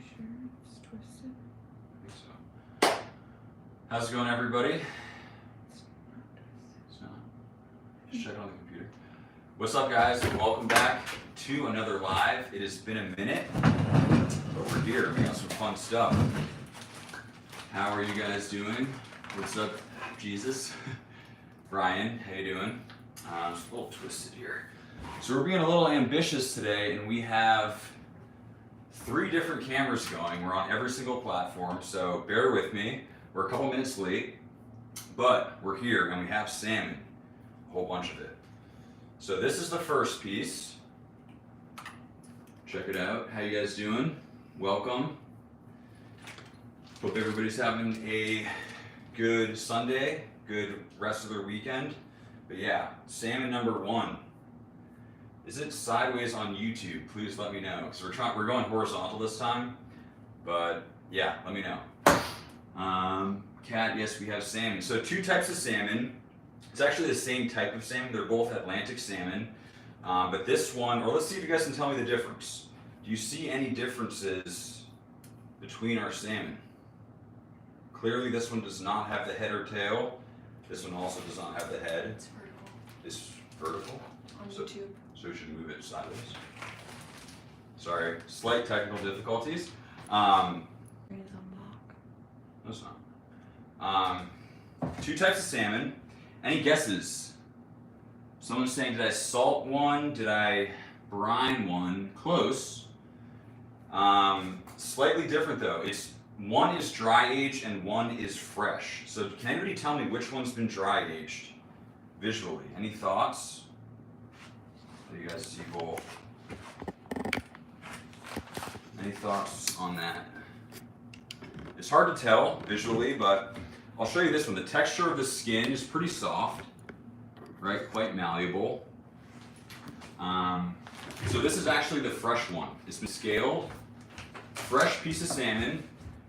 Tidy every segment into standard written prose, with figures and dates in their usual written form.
sure it's twisted? I think so. How's it going, everybody? It's not. Just check it on the computer. What's up, guys? Welcome back to another live. It has been a minute, but we're here. We got some fun stuff. How are you guys doing? What's up, Jesus? Brian, how you doing? Just a little twisted here. So we're being a little ambitious today, and we have 3 different cameras going. We're on every single platform, so bear with me. We're a couple minutes late, but we're here, and we have salmon, a whole bunch of it. So this is the first piece. Check it out. How you guys doing? Welcome. Hope everybody's having a good Sunday, good rest of their weekend. But yeah, salmon number 1. Is it sideways on YouTube? Please let me know, because we're going horizontal this time. But yeah, let me know. Cat, yes, we have salmon. So 2 types of salmon. It's actually the same type of salmon. They're both Atlantic salmon. But this one, or let's see if you guys can tell me the difference. Do you see any differences between our salmon? Clearly this one does not have the head or tail. This one also does not have the head. It's vertical. It's vertical? On YouTube. So we should move it sideways. Sorry, slight technical difficulties. It is on block. No, it's not. 2 types of salmon. Any guesses? Someone's saying, did I salt one? Did I brine one? Close. Slightly different though. One is dry aged and one is fresh. So can anybody tell me which one's been dry aged visually? Any thoughts? You guys see both. Any thoughts on that? It's hard to tell visually, but I'll show you this one. The texture of the skin is pretty soft, right? Quite malleable. So this is actually the fresh one. It's been scaled. Fresh piece of salmon.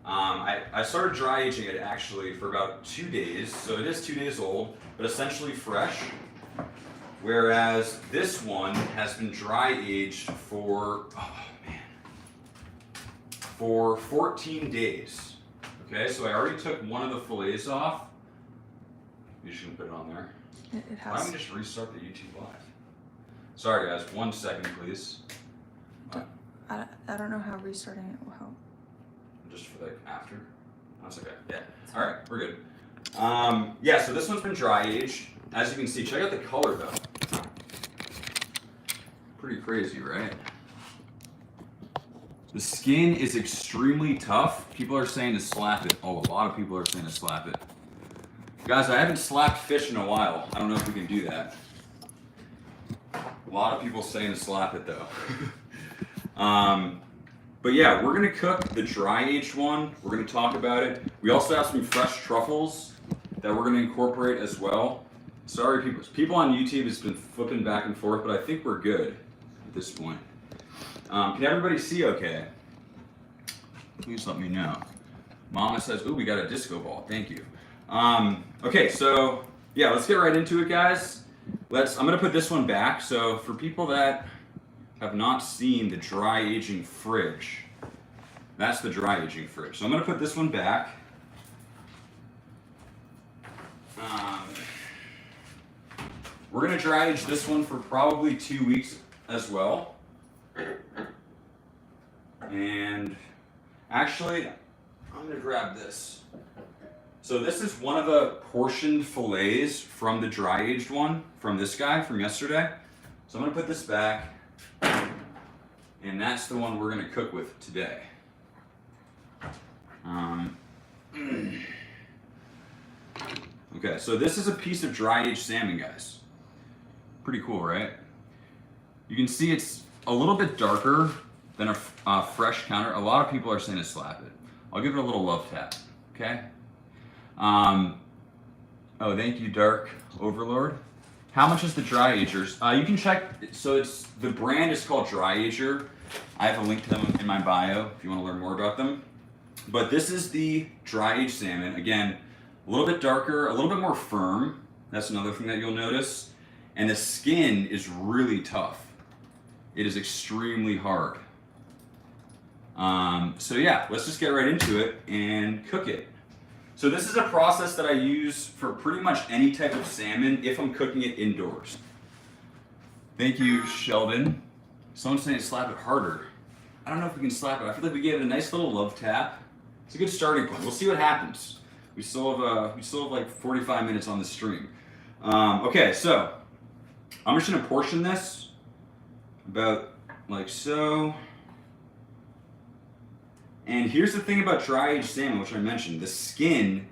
I started dry aging it actually for about 2 days, so it is 2 days old, but essentially fresh. Whereas this one has been dry aged for, for 14 days. Okay, so I already took one of the fillets off. You just gonna put it on there. It has. Why don't we just restart the YouTube live? Sorry guys, 1 second please. I don't know how restarting it will help. Just for like after? That's okay, yeah. All right, we're good. Yeah, so this one's been dry aged. As you can see, check out the color though. Pretty crazy, right? The skin is extremely tough. People are saying to slap it. Oh, a lot of people are saying to slap it. Guys, I haven't slapped fish in a while. I don't know if we can do that. A lot of people saying to slap it though. But yeah, we're gonna cook the dry aged one. We're gonna talk about it. We also have some fresh truffles that we're gonna incorporate as well. Sorry, people on YouTube has been flipping back and forth, but I think we're good at this point. Can everybody see okay? Please let me know. Mama says, ooh, we got a disco ball. Thank you. Okay, so yeah, let's get right into it, guys. I'm gonna put this one back. So for people that have not seen the dry aging fridge, that's the dry aging fridge. So I'm gonna put this one back. We're gonna dry age this one for probably 2 weeks as well. And actually, I'm gonna grab this. So this is one of the portioned fillets from the dry aged one, from this guy from yesterday. So I'm gonna put this back, and that's the one we're gonna cook with today. Okay, so this is a piece of dry aged salmon, guys. Pretty cool, right? You can see it's a little bit darker than a fresh counter. A lot of people are saying to slap it. I'll give it a little love tap, okay? Oh, thank you, Dark Overlord. How much is the dry agers? You can check, so the brand is called Dry Ager. I have a link to them in my bio if you want to learn more about them. But this is the dry aged salmon. Again, a little bit darker, a little bit more firm. That's another thing that you'll notice. And the skin is really tough. It is extremely hard. So yeah, let's just get right into it and cook it. So this is a process that I use for pretty much any type of salmon if I'm cooking it indoors. Thank you, Sheldon. Someone's saying slap it harder. I don't know if we can slap it. I feel like we gave it a nice little love tap. It's a good starting point. We'll see what happens. We still have like 45 minutes on the stream. Okay, so I'm just gonna portion this about like so. And here's the thing about dry aged salmon, which I mentioned. The skin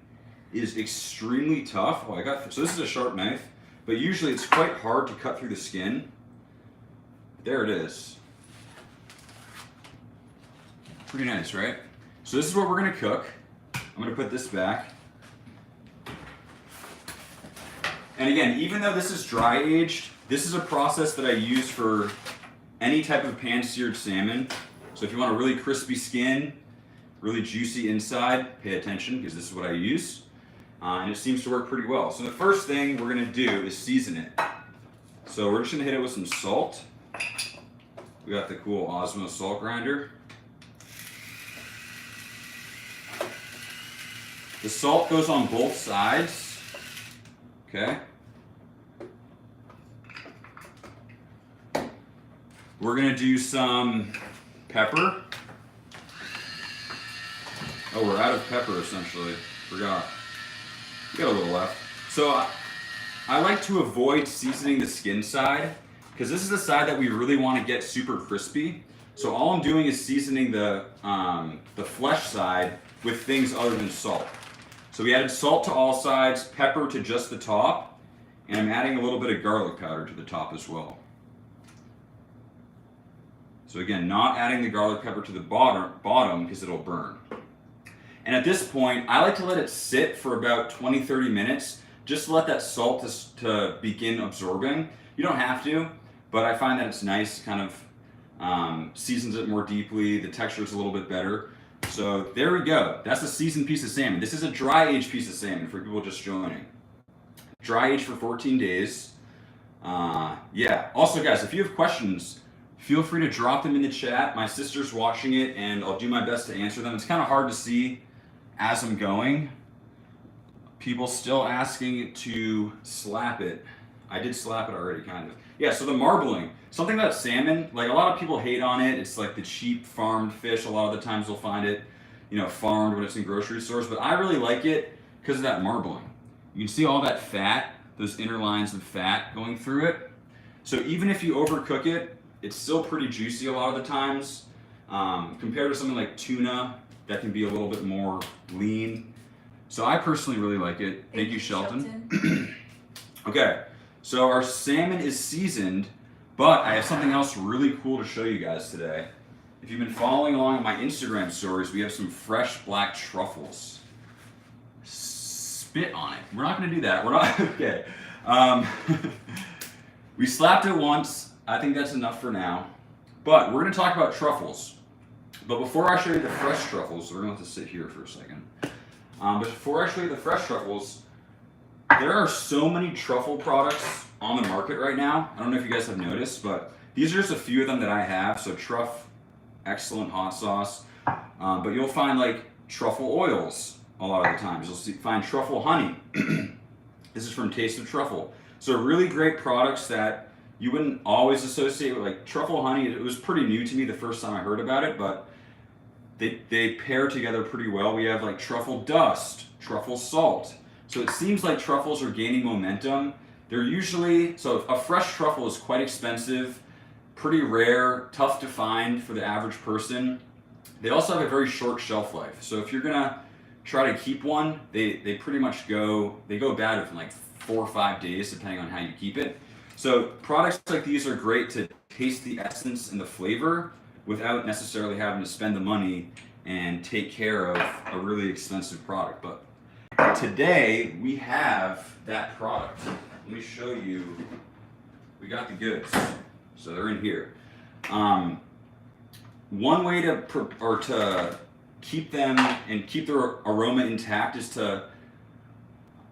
is extremely tough. Oh, so this is a sharp knife, but usually it's quite hard to cut through the skin. There it is. Pretty nice, right? So this is what we're gonna cook. I'm gonna put this back. And again, even though this is dry aged, this is a process that I use for any type of pan seared salmon. So if you want a really crispy skin, really juicy inside, pay attention because this is what I use. And it seems to work pretty well. So the first thing we're gonna do is season it. So we're just gonna hit it with some salt. We got the cool Osmo salt grinder. The salt goes on both sides, okay? We're gonna do some pepper. Oh, we're out of pepper essentially. Forgot. We got a little left. So I like to avoid seasoning the skin side because this is the side that we really want to get super crispy. So all I'm doing is seasoning the flesh side with things other than salt. So we added salt to all sides, pepper to just the top, and I'm adding a little bit of garlic powder to the top as well. So again, not adding the garlic pepper to the bottom because it'll burn. And at this point, I like to let it sit for about 20-30 minutes, just to let that salt to begin absorbing. You don't have to, but I find that it's nice, kind of seasons it more deeply, the texture is a little bit better. So there we go. That's a seasoned piece of salmon. This is a dry aged piece of salmon for people just joining. Dry aged for 14 days. Yeah. Also, guys, if you have questions, feel free to drop them in the chat. My sister's watching it, and I'll do my best to answer them. It's kind of hard to see as I'm going. People still asking to slap it. I did slap it already, kind of. Yeah, so the marbling. Something about salmon, like a lot of people hate on it. It's like the cheap farmed fish. A lot of the times you'll find it, farmed when it's in grocery stores. But I really like it because of that marbling. You can see all that fat, those inner lines of fat going through it. So even if you overcook it, it's still pretty juicy a lot of the times. Compared to something like tuna, that can be a little bit more lean. So I personally really like it. Thank you, Shelton. Okay, so our salmon is seasoned, but I have something else really cool to show you guys today. If you've been following along on my Instagram stories, we have some fresh black truffles. Spit on it. We're not gonna do that. We're not, okay. We slapped it once. I think that's enough for now. But we're gonna talk about truffles. But before I show you the fresh truffles, we're gonna have to sit here for a second. But before I show you the fresh truffles, there are so many truffle products on the market right now. I don't know if you guys have noticed, but these are just a few of them that I have. So excellent hot sauce. But you'll find like truffle oils a lot of the times. You'll find truffle honey. This is from Taste of Truffle. So really great products that you wouldn't always associate with, like truffle honey. It was pretty new to me the first time I heard about it, but they pair together pretty well. We have like truffle dust, truffle salt. So it seems like truffles are gaining momentum. They're usually, so a fresh truffle is quite expensive, pretty rare, tough to find for the average person. They also have a very short shelf life. So if you're gonna try to keep one, they pretty much go bad within like 4 or 5 days, depending on how you keep it. So products like these are great to taste the essence and the flavor without necessarily having to spend the money and take care of a really expensive product. But today we have that product. Let me show you. We got the goods, so they're in here. One way to keep them and keep their aroma intact is to,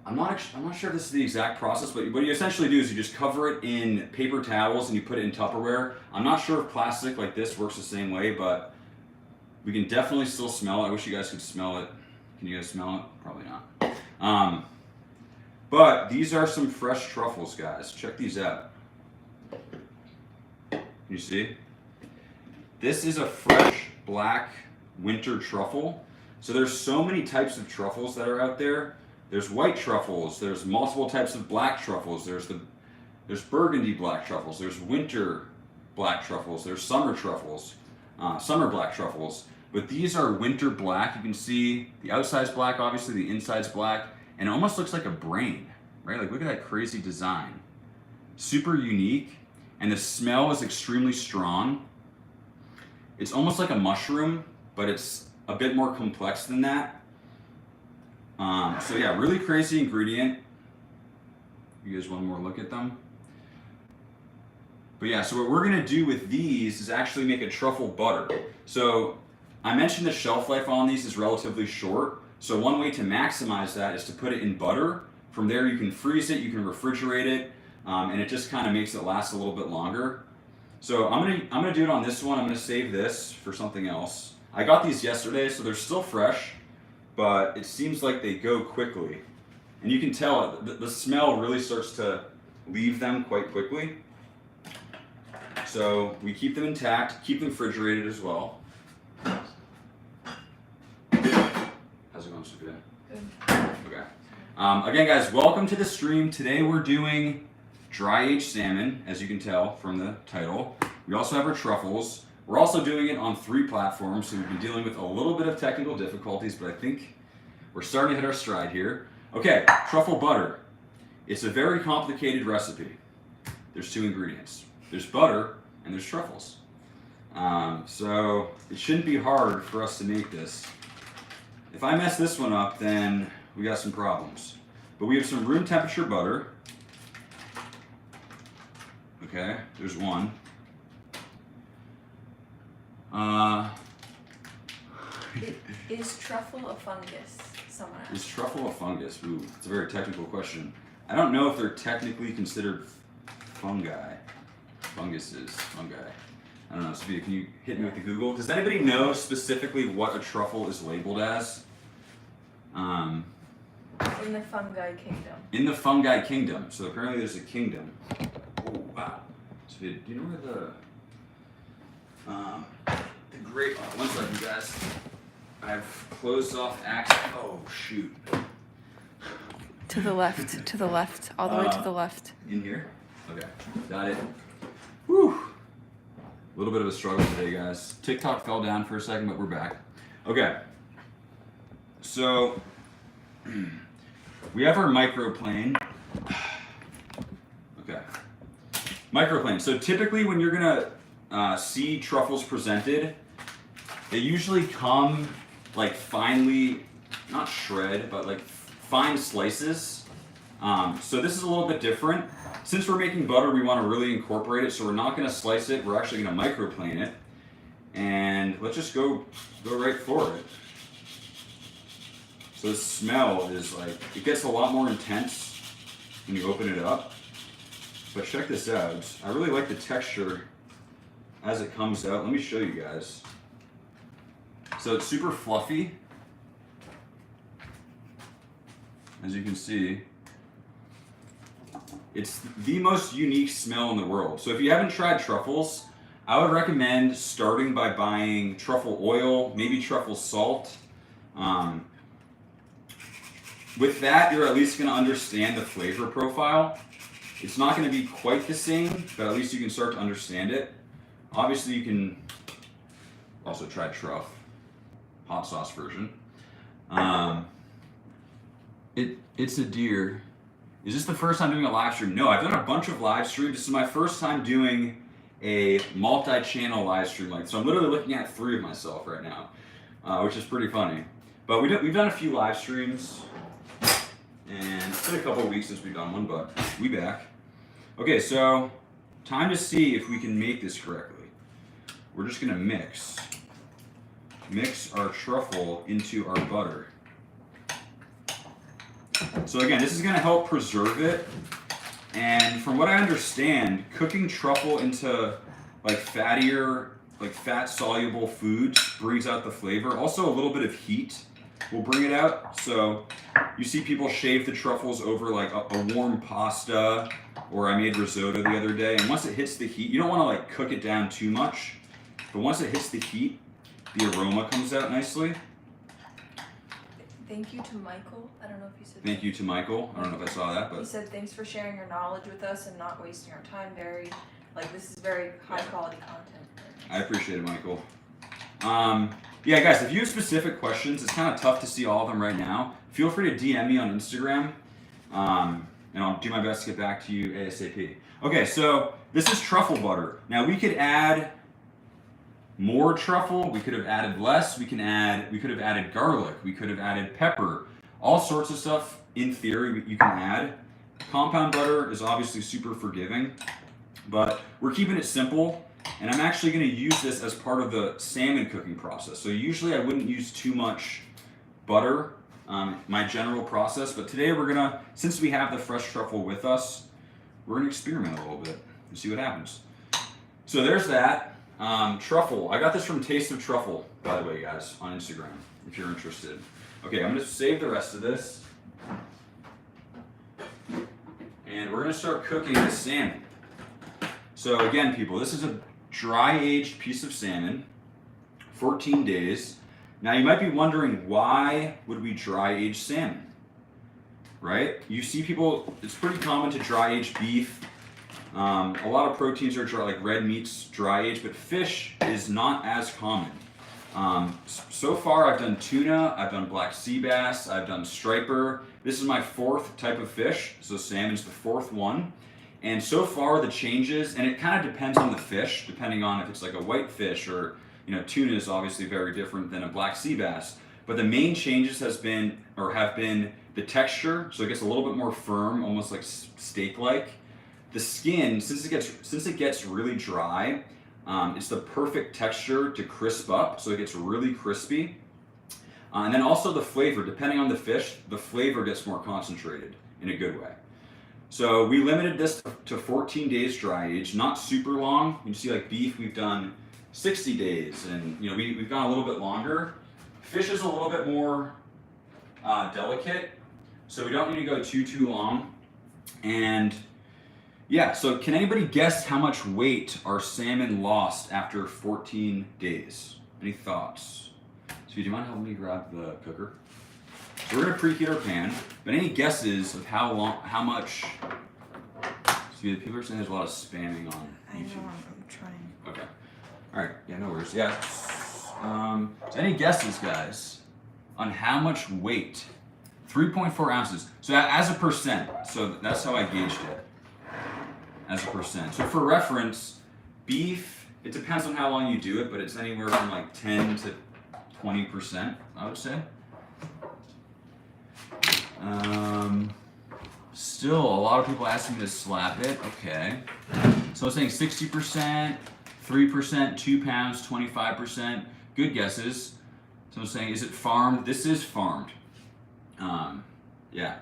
I'm not sure if this is the exact process, but what you essentially do is you just cover it in paper towels and you put it in Tupperware. I'm not sure if plastic like this works the same way, but We can definitely still smell it. I wish you guys could smell it. Can you guys smell it? Probably not. But these are some fresh truffles, guys. Check these out. Can you see? This is a fresh black winter truffle. So there's so many types of truffles that are out there. There's white truffles. There's multiple types of black truffles. There's burgundy black truffles. There's winter black truffles. There's summer truffles. Summer black truffles. But these are winter black. You can see the outside's black, obviously the inside's black, and it almost looks like a brain, right? Like look at that crazy design. Super unique, and the smell is extremely strong. It's almost like a mushroom, but it's a bit more complex than that. So yeah, really crazy ingredient. You guys want more look at them? But yeah, so what we're gonna do with these is actually make a truffle butter. So I mentioned the shelf life on these is relatively short. So one way to maximize that is to put it in butter. From there you can freeze it, you can refrigerate it, and it just kind of makes it last a little bit longer. So I'm gonna do it on this one. I'm gonna save this for something else. I got these yesterday, so they're still fresh, but it seems like they go quickly. And you can tell the smell really starts to leave them quite quickly. So we keep them intact, keep them refrigerated as well. How's it going, Sophia? Good. Okay. Again, guys, welcome to the stream. Today we're doing dry-aged salmon, as you can tell from the title. We also have our truffles. We're also doing it on 3 platforms, so we've been dealing with a little bit of technical difficulties, but I think we're starting to hit our stride here. Okay, truffle butter. It's a very complicated recipe. There's 2 ingredients. There's butter and there's truffles. So it shouldn't be hard for us to make this. If I mess this one up, then we got some problems. But we have some room temperature butter. Okay, there's one. Is truffle a fungus? Someone asked. Is truffle a fungus? Ooh, it's a very technical question. I don't know if they're technically considered fungi. Funguses, fungi. I don't know, Sophia, can you hit me with the Google? Does anybody know specifically what a truffle is labeled as? In the fungi kingdom. In the fungi kingdom. So apparently there's a kingdom. Oh, wow. Sophia, do you know where the great, one second, guys. I've closed off access. Oh, shoot. To the left, all the way to the left. In here? Okay, got it. Whew. A little bit of a struggle today, guys. TikTok fell down for a second, but we're back. Okay. So, we have our microplane. Okay. Microplane. So typically when you're gonna see truffles presented, they usually come like finely, not shred, but like fine slices. So this is a little bit different. Since we're making butter, we want to really incorporate it, so we're not going to slice it, we're actually going to microplane it. And let's just go right for it. So the smell is like, it gets a lot more intense when you open it up. But check this out. I really like the texture as it comes out. Let me show you guys. So it's super fluffy, as you can see. It's the most unique smell in the world. So if you haven't tried truffles, I would recommend starting by buying truffle oil, maybe truffle salt. With that, you're at least going to understand the flavor profile. It's not going to be quite the same, but at least you can start to understand it. Obviously, you can also try truff, hot sauce version. It's a deer. Is this the first time doing a live stream? No, I've done a bunch of live streams. This is my first time doing a multi-channel live stream. So I'm literally looking at 3 of myself right now, which is pretty funny. But we've done a few live streams, and it's been a couple of weeks since we've done one, but we back. Okay, so time to see if we can make this correctly. We're just gonna mix our truffle into our butter. So again, this is going to help preserve it, and from what I understand, cooking truffle into like fattier like fat-soluble foods brings out the flavor. Also, a little bit of heat will bring it out. So you see people shave the truffles over like a warm pasta, or I made risotto the other day. And once it hits the heat, you don't want to like cook it down too much, but once it hits the heat, the aroma comes out nicely. Thank you to Michael. I don't know if you said. Thank you to Michael. I don't know if I saw that, but He said thanks for sharing your knowledge with us and not wasting our time. This is very high quality content. I appreciate it, Michael. Yeah, guys, if you have specific questions, it's kind of tough to see all of them right now. Feel free to DM me on Instagram, and I'll do my best to get back to you ASAP. Okay, so this is truffle butter. Now we could add more truffle, we could have added less, we could have added garlic, we could have added pepper, all sorts of stuff in theory you can add. Compound butter is obviously super forgiving, but we're keeping it simple, and I'm actually going to use this as part of the salmon cooking process. So usually I wouldn't use too much butter, my general process, but today we're gonna, since we have the fresh truffle with us, we're gonna experiment a little bit and see what happens. So there's that. Truffle. I got this from Taste of Truffle, by the way, guys, on Instagram, if you're interested. Okay, I'm going to save the rest of this. And we're going to start cooking the salmon. So again, people, this is a dry-aged piece of salmon, 14 days. Now, you might be wondering, why would we dry-age salmon? Right? You see people, it's pretty common to dry-age beef. A lot of proteins are dry, like red meats dry aged, but fish is not as common. So far I've done tuna, I've done black sea bass, I've done striper. This is my 4th type of fish, so salmon's the 4th one. And so far the changes, and it kind of depends on the fish, depending on if it's like a white fish or, tuna is obviously very different than a black sea bass. But the main changes have been the texture, so it gets a little bit more firm, almost like steak-like. The skin, since it gets really dry, it's the perfect texture to crisp up, so it gets really crispy. And then also the flavor, depending on the fish, the flavor gets more concentrated in a good way. So we limited this to 14 days dry age, not super long. You see, like beef, we've done 60 days, and we've gone a little bit longer. Fish is a little bit more delicate, so we don't need to go too long. And yeah, so can anybody guess how much weight our salmon lost after 14 days? Any thoughts? So do you mind helping me grab the cooker? So we're gonna preheat our pan, but any guesses of how much? See, the people are saying there's a lot of spamming on YouTube. I know, I'm trying. Okay. All right, yeah, no worries. Yeah. So any guesses, guys, on how much weight? 3.4 ounces. So as a percent, so that's how I gauged it. As a percent. So for reference, beef, it depends on how long you do it, but it's anywhere from like 10 to 20%, I would say. Still, a lot of people asking me to slap it. Okay. So I'm saying 60%, 3%, 2 pounds, 25%. Good guesses. So I'm saying, is it farmed? This is farmed. Yeah.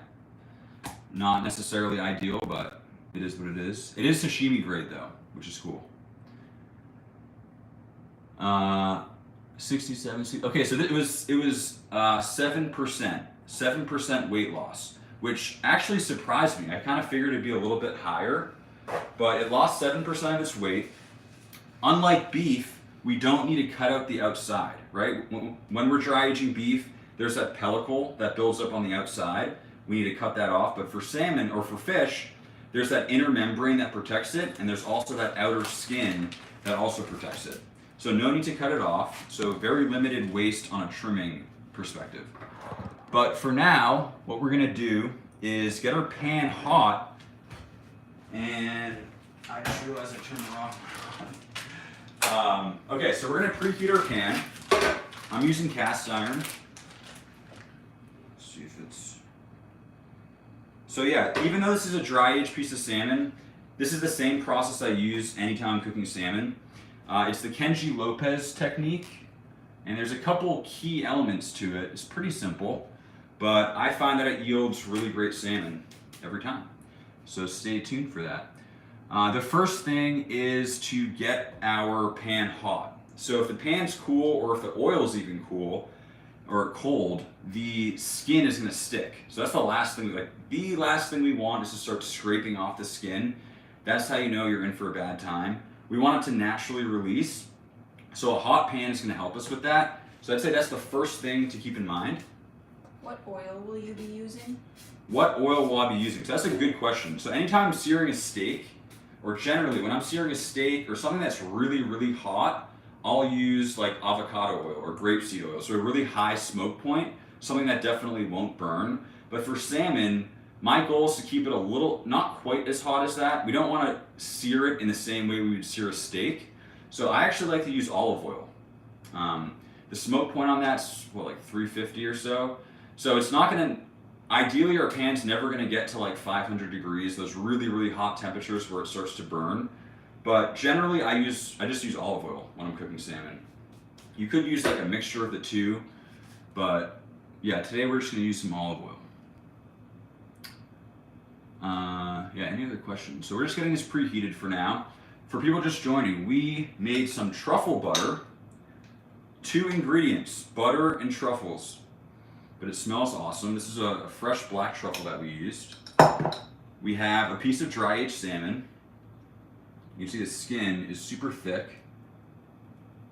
Not necessarily ideal, but it is what it is. It is sashimi grade though, which is cool. 67. Okay, so it was 7% weight loss, which actually surprised me. I kind of figured it'd be a little bit higher, but it lost 7% of its weight. Unlike beef, we don't need to cut out the outside, right? When we're dry aging beef, there's that pellicle that builds up on the outside. We need to cut that off. But for salmon or for fish, there's that inner membrane that protects it, and there's also that outer skin that also protects it. So no need to cut it off. So very limited waste on a trimming perspective. But for now, what we're gonna do is get our pan hot, and I just realized I turned it off. Okay, so we're gonna preheat our pan. I'm using cast iron. Let's see if it's... So yeah, even though this is a dry aged piece of salmon, this is the same process I use anytime I'm cooking salmon. It's the Kenji Lopez technique, and there's a couple key elements to it. It's pretty simple, but I find that it yields really great salmon every time. So stay tuned for that. The first thing is to get our pan hot. So if the pan's cool or if the oil's even cool or cold, the skin is gonna stick. So that's the last thing, the last thing we want is to start scraping off the skin. That's how you know you're in for a bad time. We want it to naturally release. So a hot pan is gonna help us with that. So I'd say that's the first thing to keep in mind. What oil will you be using? What oil will I be using? So that's a good question. So anytime I'm searing a steak, or generally when I'm searing a steak or something that's really, really hot, I'll use like avocado oil or grapeseed oil. So a really high smoke point, something that definitely won't burn. But for salmon, my goal is to keep it a little, not quite as hot as that. We don't want to sear it in the same way we would sear a steak. So I actually like to use olive oil. The smoke point on that's like 350 or so. So it's not gonna, ideally our pan's never gonna get to like 500 degrees, those really, really hot temperatures where it starts to burn. But generally I just use olive oil when I'm cooking salmon. You could use like a mixture of the two, but yeah, today we're just gonna use some olive oil. Yeah, any other questions? So we're just getting this preheated for now. For people just joining, we made some truffle butter. 2 ingredients, butter and truffles. But it smells awesome. This is a fresh black truffle that we used. We have a piece of dry aged salmon. You can see the skin is super thick.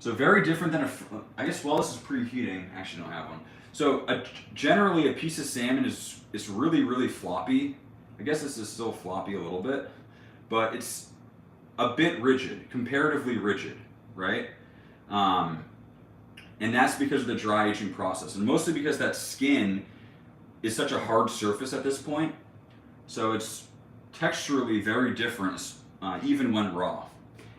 So very different than I guess while this is preheating, I actually don't have one. So generally a piece of salmon is really, really floppy. I guess this is still floppy a little bit, but it's a bit rigid, comparatively rigid, right? And that's because of the dry aging process, and mostly because that skin is such a hard surface at this point. So it's texturally very different, even when raw.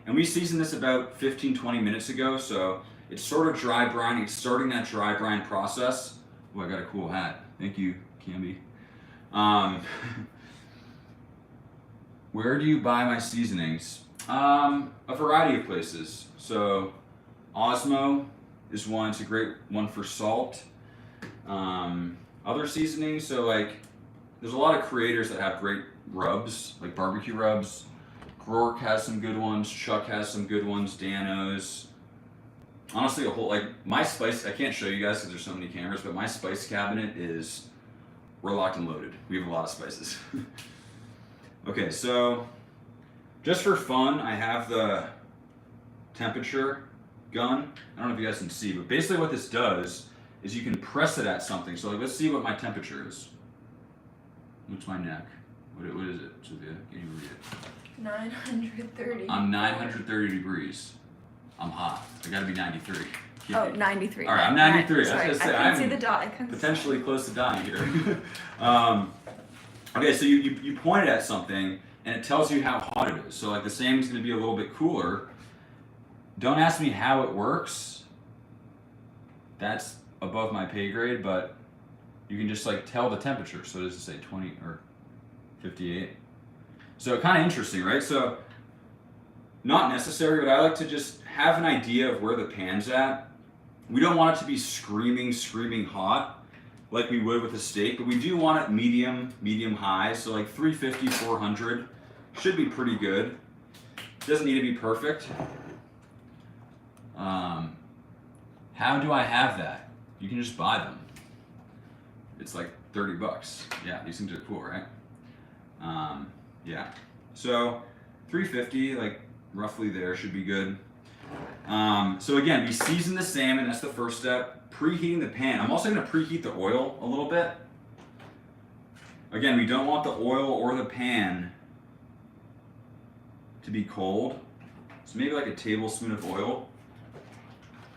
And we seasoned this about 15-20 minutes ago, so it's sort of dry brining. It's starting that dry brine process. Oh, I got a cool hat. Thank you, Camby. Where do you buy my seasonings? A variety of places. So Osmo is one. It's a great one for salt. Other seasonings, so like there's a lot of creators that have great rubs, like barbecue rubs. Rourke has some good ones. Chuck has some good ones. Dano's. Honestly, a whole, like my spice, I can't show you guys because there's so many cameras, but my spice cabinet is, we're locked and loaded. We have a lot of spices. Okay, so just for fun, I have the temperature gun. I don't know if you guys can see, but basically what this does is you can press it at something. So like, let's see what my temperature is. What's my neck? What is it, Sophia? Can you read it? 930. I'm 930 degrees. I'm hot. I gotta be 93. Oh, 93. All right, I'm 93. Sorry, I couldn't see the dot. I couldn't potentially close to dying here. Okay, so you pointed at something and it tells you how hot it is. So like the salmon's gonna be a little bit cooler. Don't ask me how it works. That's above my pay grade, but you can just like tell the temperature. So does it say 20 or 58? So kind of interesting, right? So not necessary, but I like to just have an idea of where the pan's at. We don't want it to be screaming hot like we would with a steak, but we do want it medium high. So like 350, 400 should be pretty good. Doesn't need to be perfect. How do I have that? You can just buy them. It's like $30. Yeah, these things are cool, right? Yeah. So 350, like roughly there, should be good. So again, we season the salmon. That's the first step. Preheating the pan. I'm also going to preheat the oil a little bit. Again, we don't want the oil or the pan to be cold. So maybe like a tablespoon of oil.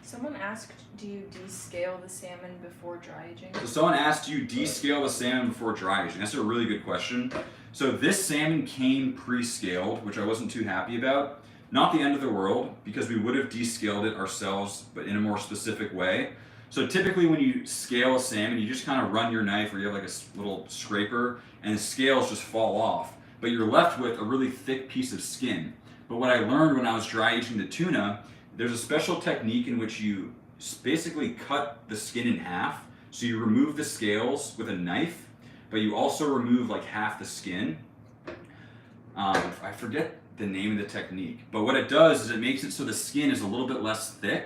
Someone asked, do you descale the salmon before dry aging? So someone asked, do you descale the salmon before dry aging? That's a really good question. So this salmon came pre-scaled, which I wasn't too happy about. Not the end of the world, because we would have descaled it ourselves, but in a more specific way. So typically when you scale a salmon, you just kind of run your knife, or you have like a little scraper, and the scales just fall off. But you're left with a really thick piece of skin. But what I learned when I was dry aging the tuna, there's a special technique in which you basically cut the skin in half. So you remove the scales with a knife, but you also remove like half the skin. I forget the name of the technique. But what it does is it makes it so the skin is a little bit less thick.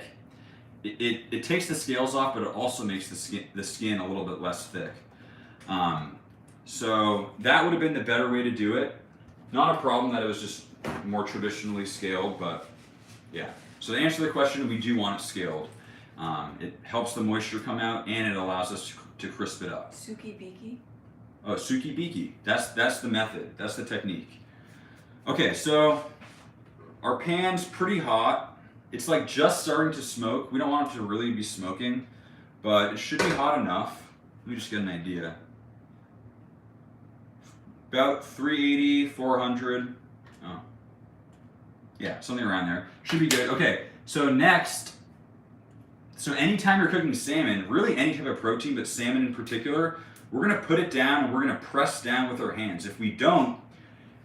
It takes the scales off, but it also makes the skin a little bit less thick. So that would have been the better way to do it. Not a problem that it was just more traditionally scaled, but yeah. So to answer the question, we do want it scaled. It helps the moisture come out, and it allows us to crisp it up. Suki biki? Oh, suki biki. That's the method. That's the technique. Okay, so our pan's pretty hot. It's like just starting to smoke. We don't want it to really be smoking, but it should be hot enough. Let me just get an idea. About 380, 400. Oh. Yeah, something around there. Should be good. Okay, so next, so anytime you're cooking salmon, really any type of protein, but salmon in particular, we're gonna put it down and we're gonna press down with our hands. If we don't,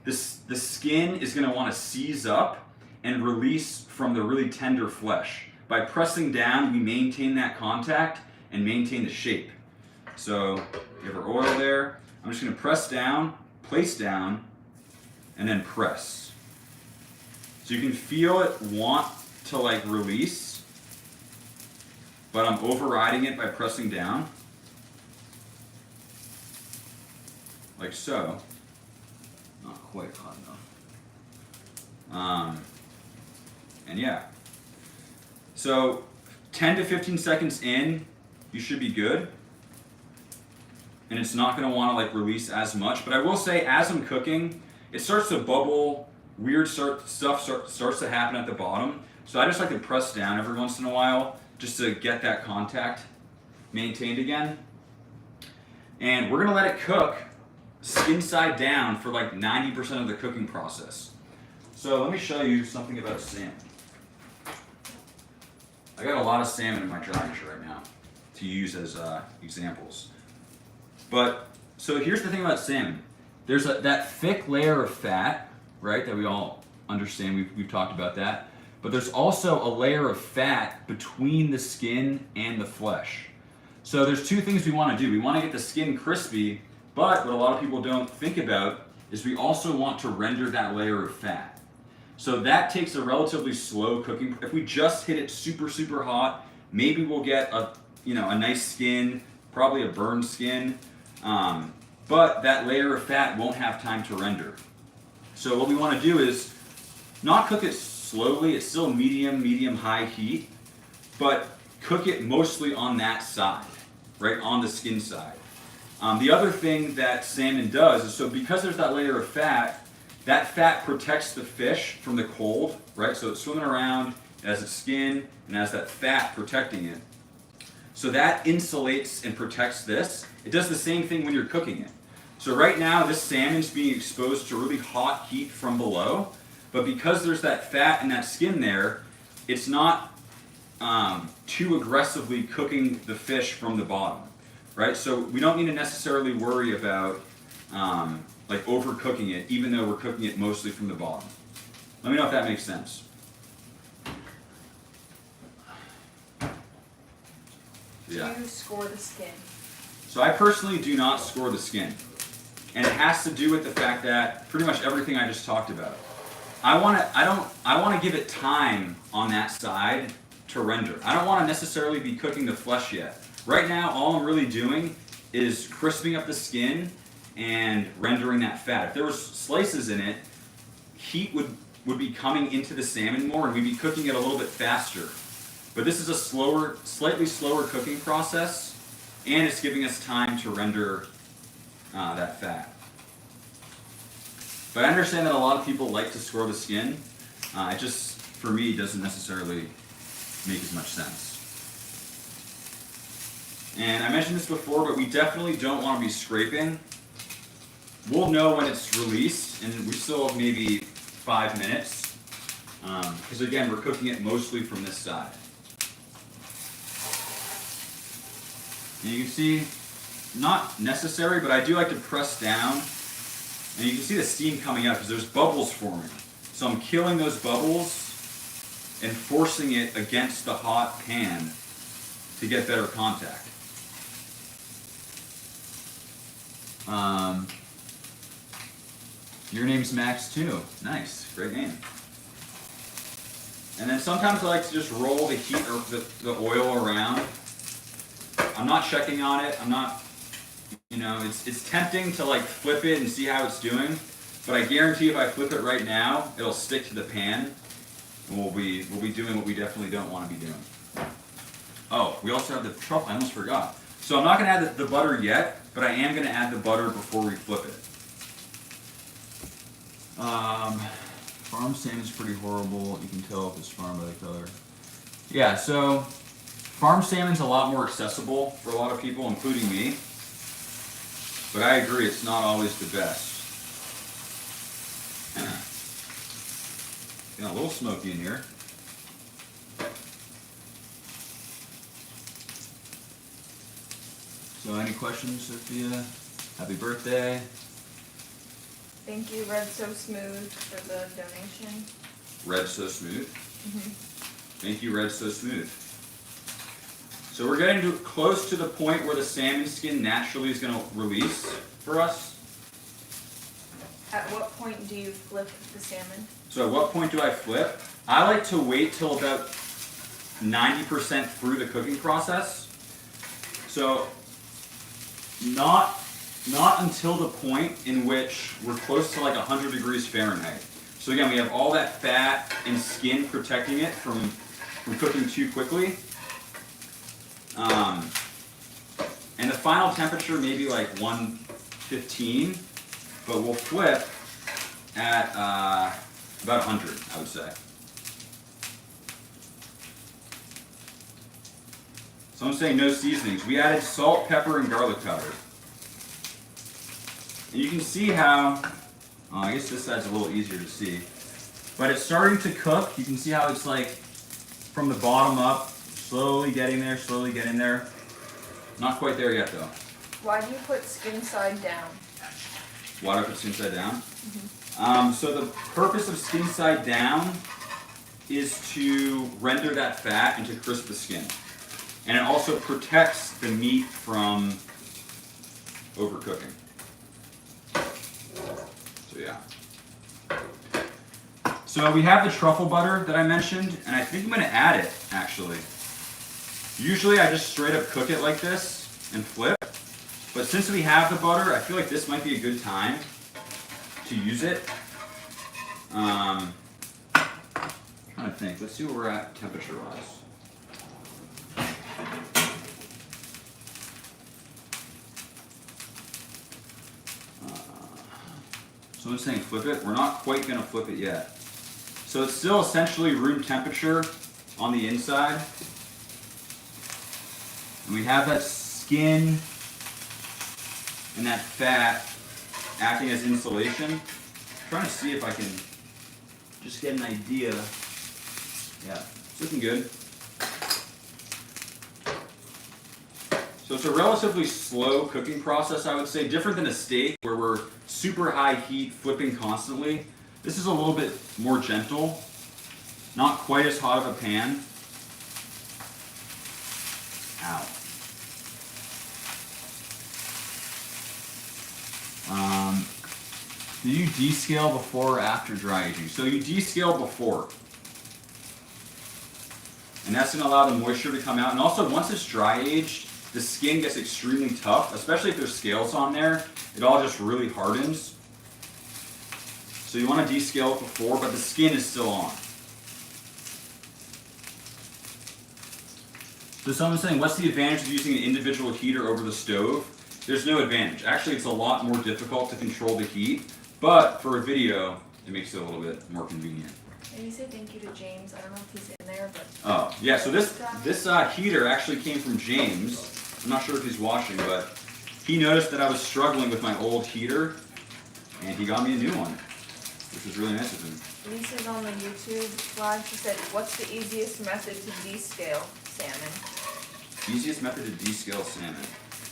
the skin is gonna wanna seize up and release from the really tender flesh. By pressing down, we maintain that contact and maintain the shape. So we have our oil there. I'm just gonna press down, place down, and then press. So you can feel it want to like release, but I'm overriding it by pressing down. Like so. Not quite hot enough. And yeah. So 10 to 15 seconds in, you should be good. And it's not gonna wanna like release as much. But I will say, as I'm cooking, it starts to bubble, weird stuff starts to happen at the bottom. So I just like to press down every once in a while just to get that contact maintained again. And we're gonna let it cook skin side down for like 90% of the cooking process. So let me show you something about salmon. I got a lot of salmon in my dry dish right now to use as examples. But, so here's the thing about salmon. There's that thick layer of fat, right, that we all understand, we've talked about that. But there's also a layer of fat between the skin and the flesh. So there's two things we want to do. We want to get the skin crispy, but what a lot of people don't think about is we also want to render that layer of fat. So that takes a relatively slow cooking. If we just hit it super, super hot, maybe we'll get a nice skin, probably a burned skin, but that layer of fat won't have time to render. So what we want to do is not cook it slowly. It's still medium, high heat, but cook it mostly on that side, right, on the skin side. The other thing that salmon does is, so because there's that layer of fat, that fat protects the fish from the cold, right? So it's swimming around, it has its skin, and has that fat protecting it. So that insulates and protects this. It does the same thing when you're cooking it. So right now, this salmon's being exposed to really hot heat from below, but because there's that fat and that skin there, it's not too aggressively cooking the fish from the bottom, right? So we don't need to necessarily worry about like overcooking it, even though we're cooking it mostly from the bottom. Let me know if that makes sense. Yeah. Do you score the skin? So I personally do not score the skin. And it has to do with the fact that pretty much everything I just talked about. I want to give it time on that side to render. I don't want to necessarily be cooking the flesh yet. Right now, all I'm really doing is crisping up the skin and rendering that fat. If there was slices in it, heat would be coming into the salmon more, and we'd be cooking it a little bit faster. But this is a slightly slower cooking process, and it's giving us time to render that fat. But I understand that a lot of people like to score the skin. It just, for me, doesn't necessarily make as much sense. And I mentioned this before, but we definitely don't want to be scraping. We'll know when it's released, and we still have maybe 5 minutes, because again, we're cooking it mostly from this side. And you can see, not necessary, but I do like to press down, and you can see the steam coming out because there's bubbles forming. So I'm killing those bubbles and forcing it against the hot pan to get better contact. Your name's Max too. Nice, great name. And then sometimes I like to just roll the heat or the oil around. I'm not checking on it. I'm not, you know, it's tempting to like flip it and see how it's doing, but I guarantee if I flip it right now, it'll stick to the pan, and we'll be doing what we definitely don't want to be doing. Oh, we also have the truffle. I almost forgot. So I'm not going to add the butter yet, but I am going to add the butter before we flip it. Farm salmon's pretty horrible. You can tell if it's farmed by the color. Yeah, so farm salmon's a lot more accessible for a lot of people, including me. But I agree, it's not always the best. Getting a little smoky in here. So any questions, Sophia? Happy birthday. Thank you, Red So Smooth, for the donation. Red So Smooth? Mm-hmm. Thank you, Red So Smooth. So we're getting close to the point where the salmon skin naturally is going to release for us. At what point do you flip the salmon? So at what point do I flip? I like to wait till about 90% through the cooking process. So not until the point in which we're close to like 100 degrees Fahrenheit. So again, we have all that fat and skin protecting it from cooking too quickly. And the final temperature may be like 115, but we'll flip at about 100, I would say. So I'm saying no seasonings. We added salt, pepper, and garlic powder. And you can see how, I guess this side's a little easier to see, but it's starting to cook. You can see how it's like from the bottom up, slowly getting there, slowly getting there. Not quite there yet though. Why do you put skin side down? Why do I put skin side down? Mm-hmm. So the purpose of skin side down is to render that fat and to crisp the skin. And it also protects the meat from overcooking. So yeah. So we have the truffle butter that I mentioned, and I think I'm going to add it, actually. Usually I just straight up cook it like this and flip, but since we have the butter, I feel like this might be a good time to use it. Trying to think. Let's see where we're at temperature-wise. So I'm saying flip it. We're not quite going to flip it yet. So it's still essentially room temperature on the inside. And we have that skin and that fat acting as insulation. I'm trying to see if I can just get an idea. Yeah, it's looking good. So it's a relatively slow cooking process, I would say, different than a steak where we're super high heat, flipping constantly. This is a little bit more gentle, not quite as hot of a pan. Ow. Do you descale before or after dry aging? So you descale before. And that's going to allow the moisture to come out. And also, once it's dry aged, the skin gets extremely tough, especially if there's scales on there. It all just really hardens. So you want to descale it before, but the skin is still on. So someone's saying, what's the advantage of using an individual heater over the stove? There's no advantage. Actually, it's a lot more difficult to control the heat, but for a video, it makes it a little bit more convenient. And you say thank you to James. I don't know if he's in there, but... Oh, yeah, so this heater actually came from James. I'm not sure if he's watching, but he noticed that I was struggling with my old heater, and he got me a new one, which was really nice of him. Lisa's on the YouTube live. She said, what's the easiest method to descale salmon? Easiest method to descale salmon.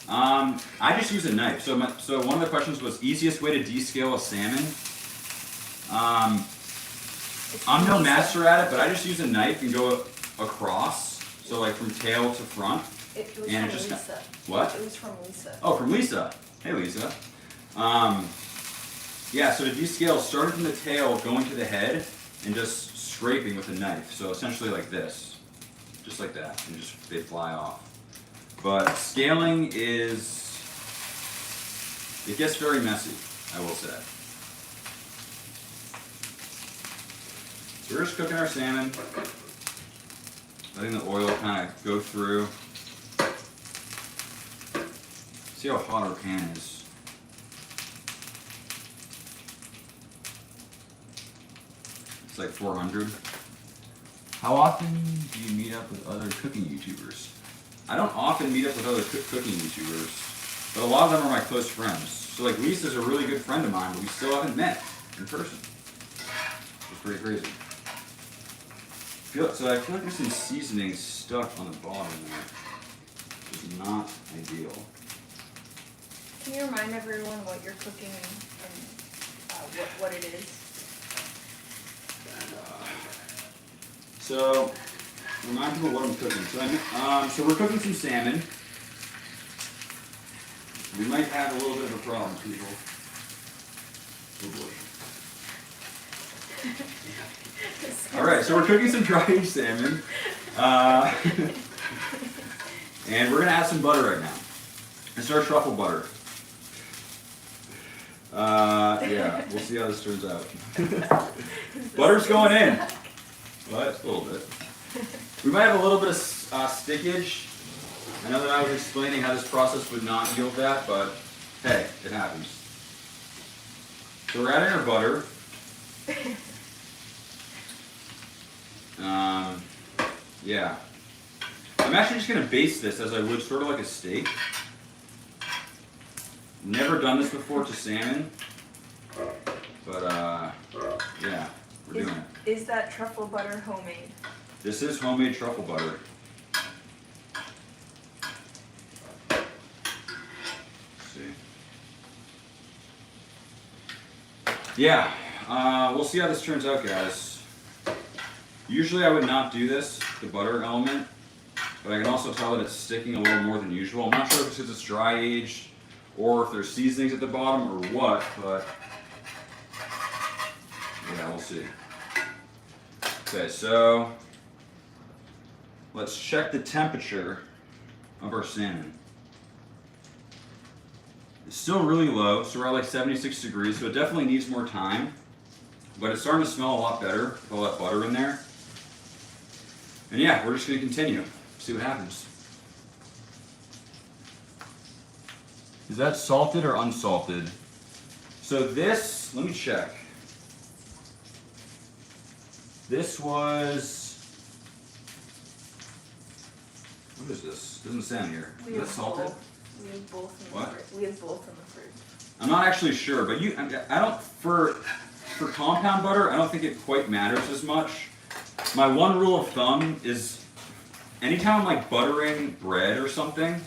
I just use a knife. So one of the questions was easiest way to descale a salmon. I'm no master at it, but I just use a knife and go across. So like from tail to front. It was and from it just Lisa. What? It was from Lisa. Oh, from Lisa. Hey, Lisa. Yeah, so to descale, starting from the tail, going to the head, and just scraping with a knife. So essentially like this. Just like that. And just they fly off. But scaling is, it gets very messy, I will say. So we're just cooking our salmon, letting the oil kind of go through. See how hot our pan is. It's like 400. How often do you meet up with other cooking YouTubers? I don't often meet up with other cooking YouTubers, but a lot of them are my close friends. So like Lisa's a really good friend of mine, but we still haven't met in person. It's pretty crazy. So I feel like there's some seasoning stuck on the bottom there, which is not ideal. Can you remind everyone what you're cooking and what it is? So, remind people what I'm cooking. So we're cooking some salmon. We might have a little bit of a problem, people. Oh boy. Alright, so we're cooking some dry aged salmon. And we're going to add some butter right now. It's our truffle butter. Yeah, we'll see how this turns out. Butter's going in. What? A little bit. We might have a little bit of stickage. I know that I was explaining how this process would not yield that, but hey, it happens. So we're adding our butter. Yeah. I'm actually just going to baste this as I would sort of like a steak. Never done this before to salmon, but yeah, we're doing it. Is that truffle butter homemade? This is homemade truffle butter. Let's see. Yeah, we'll see how this turns out, guys. Usually I would not do this, the butter element, but I can also tell that it's sticking a little more than usual. I'm not sure if it's because it's dry aged or if there's seasonings at the bottom or what, but yeah, we'll see. Okay, so let's check the temperature of our salmon. It's still really low, so we're at like 76 degrees, so it definitely needs more time, but it's starting to smell a lot better with all that butter in there. And yeah, we're just going to continue, see what happens. Is that salted or unsalted? So this, let me check. This was, what is this? Doesn't say on here. Is that salted? We have both in the What? fridge. We have both in the fridge. I'm not actually sure, but I don't, for compound butter, I don't think it quite matters as much. My one rule of thumb is anytime I'm like buttering bread or something,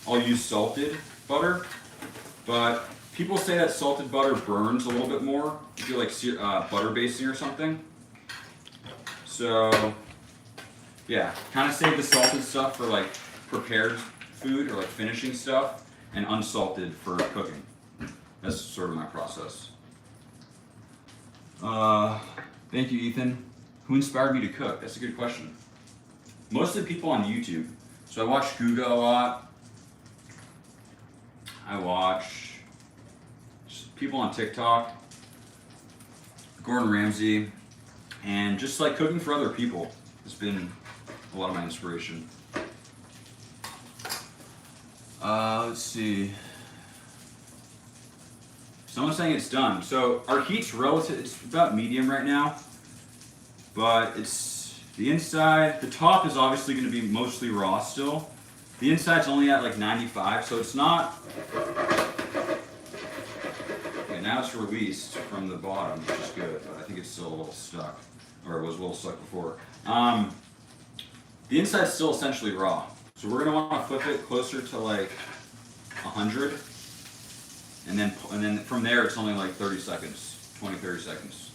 I'll use salted butter, but people say that salted butter burns a little bit more if you're like butter basting or something. So yeah, kind of save the salted stuff for like prepared food or like finishing stuff, and unsalted for cooking. That's sort of my process. Thank you, Ethan. Who inspired me to cook? That's a good question. Mostly people on YouTube. So I watch Guga a lot. I watch people on TikTok, Gordon Ramsay, and just like cooking for other people has been a lot of my inspiration. Let's see. Someone's saying it's done. So our heat's relative, it's about medium right now, but it's the inside, the top is obviously going to be mostly raw still. The inside's only at like 95, so it's not, okay, now it's released from the bottom, which is good, but I think it's still a little stuck, or it was a little stuck before. The inside's still essentially raw, so we're going to want to flip it closer to like 100. And then from there, it's only like 30 seconds, 20-30 seconds.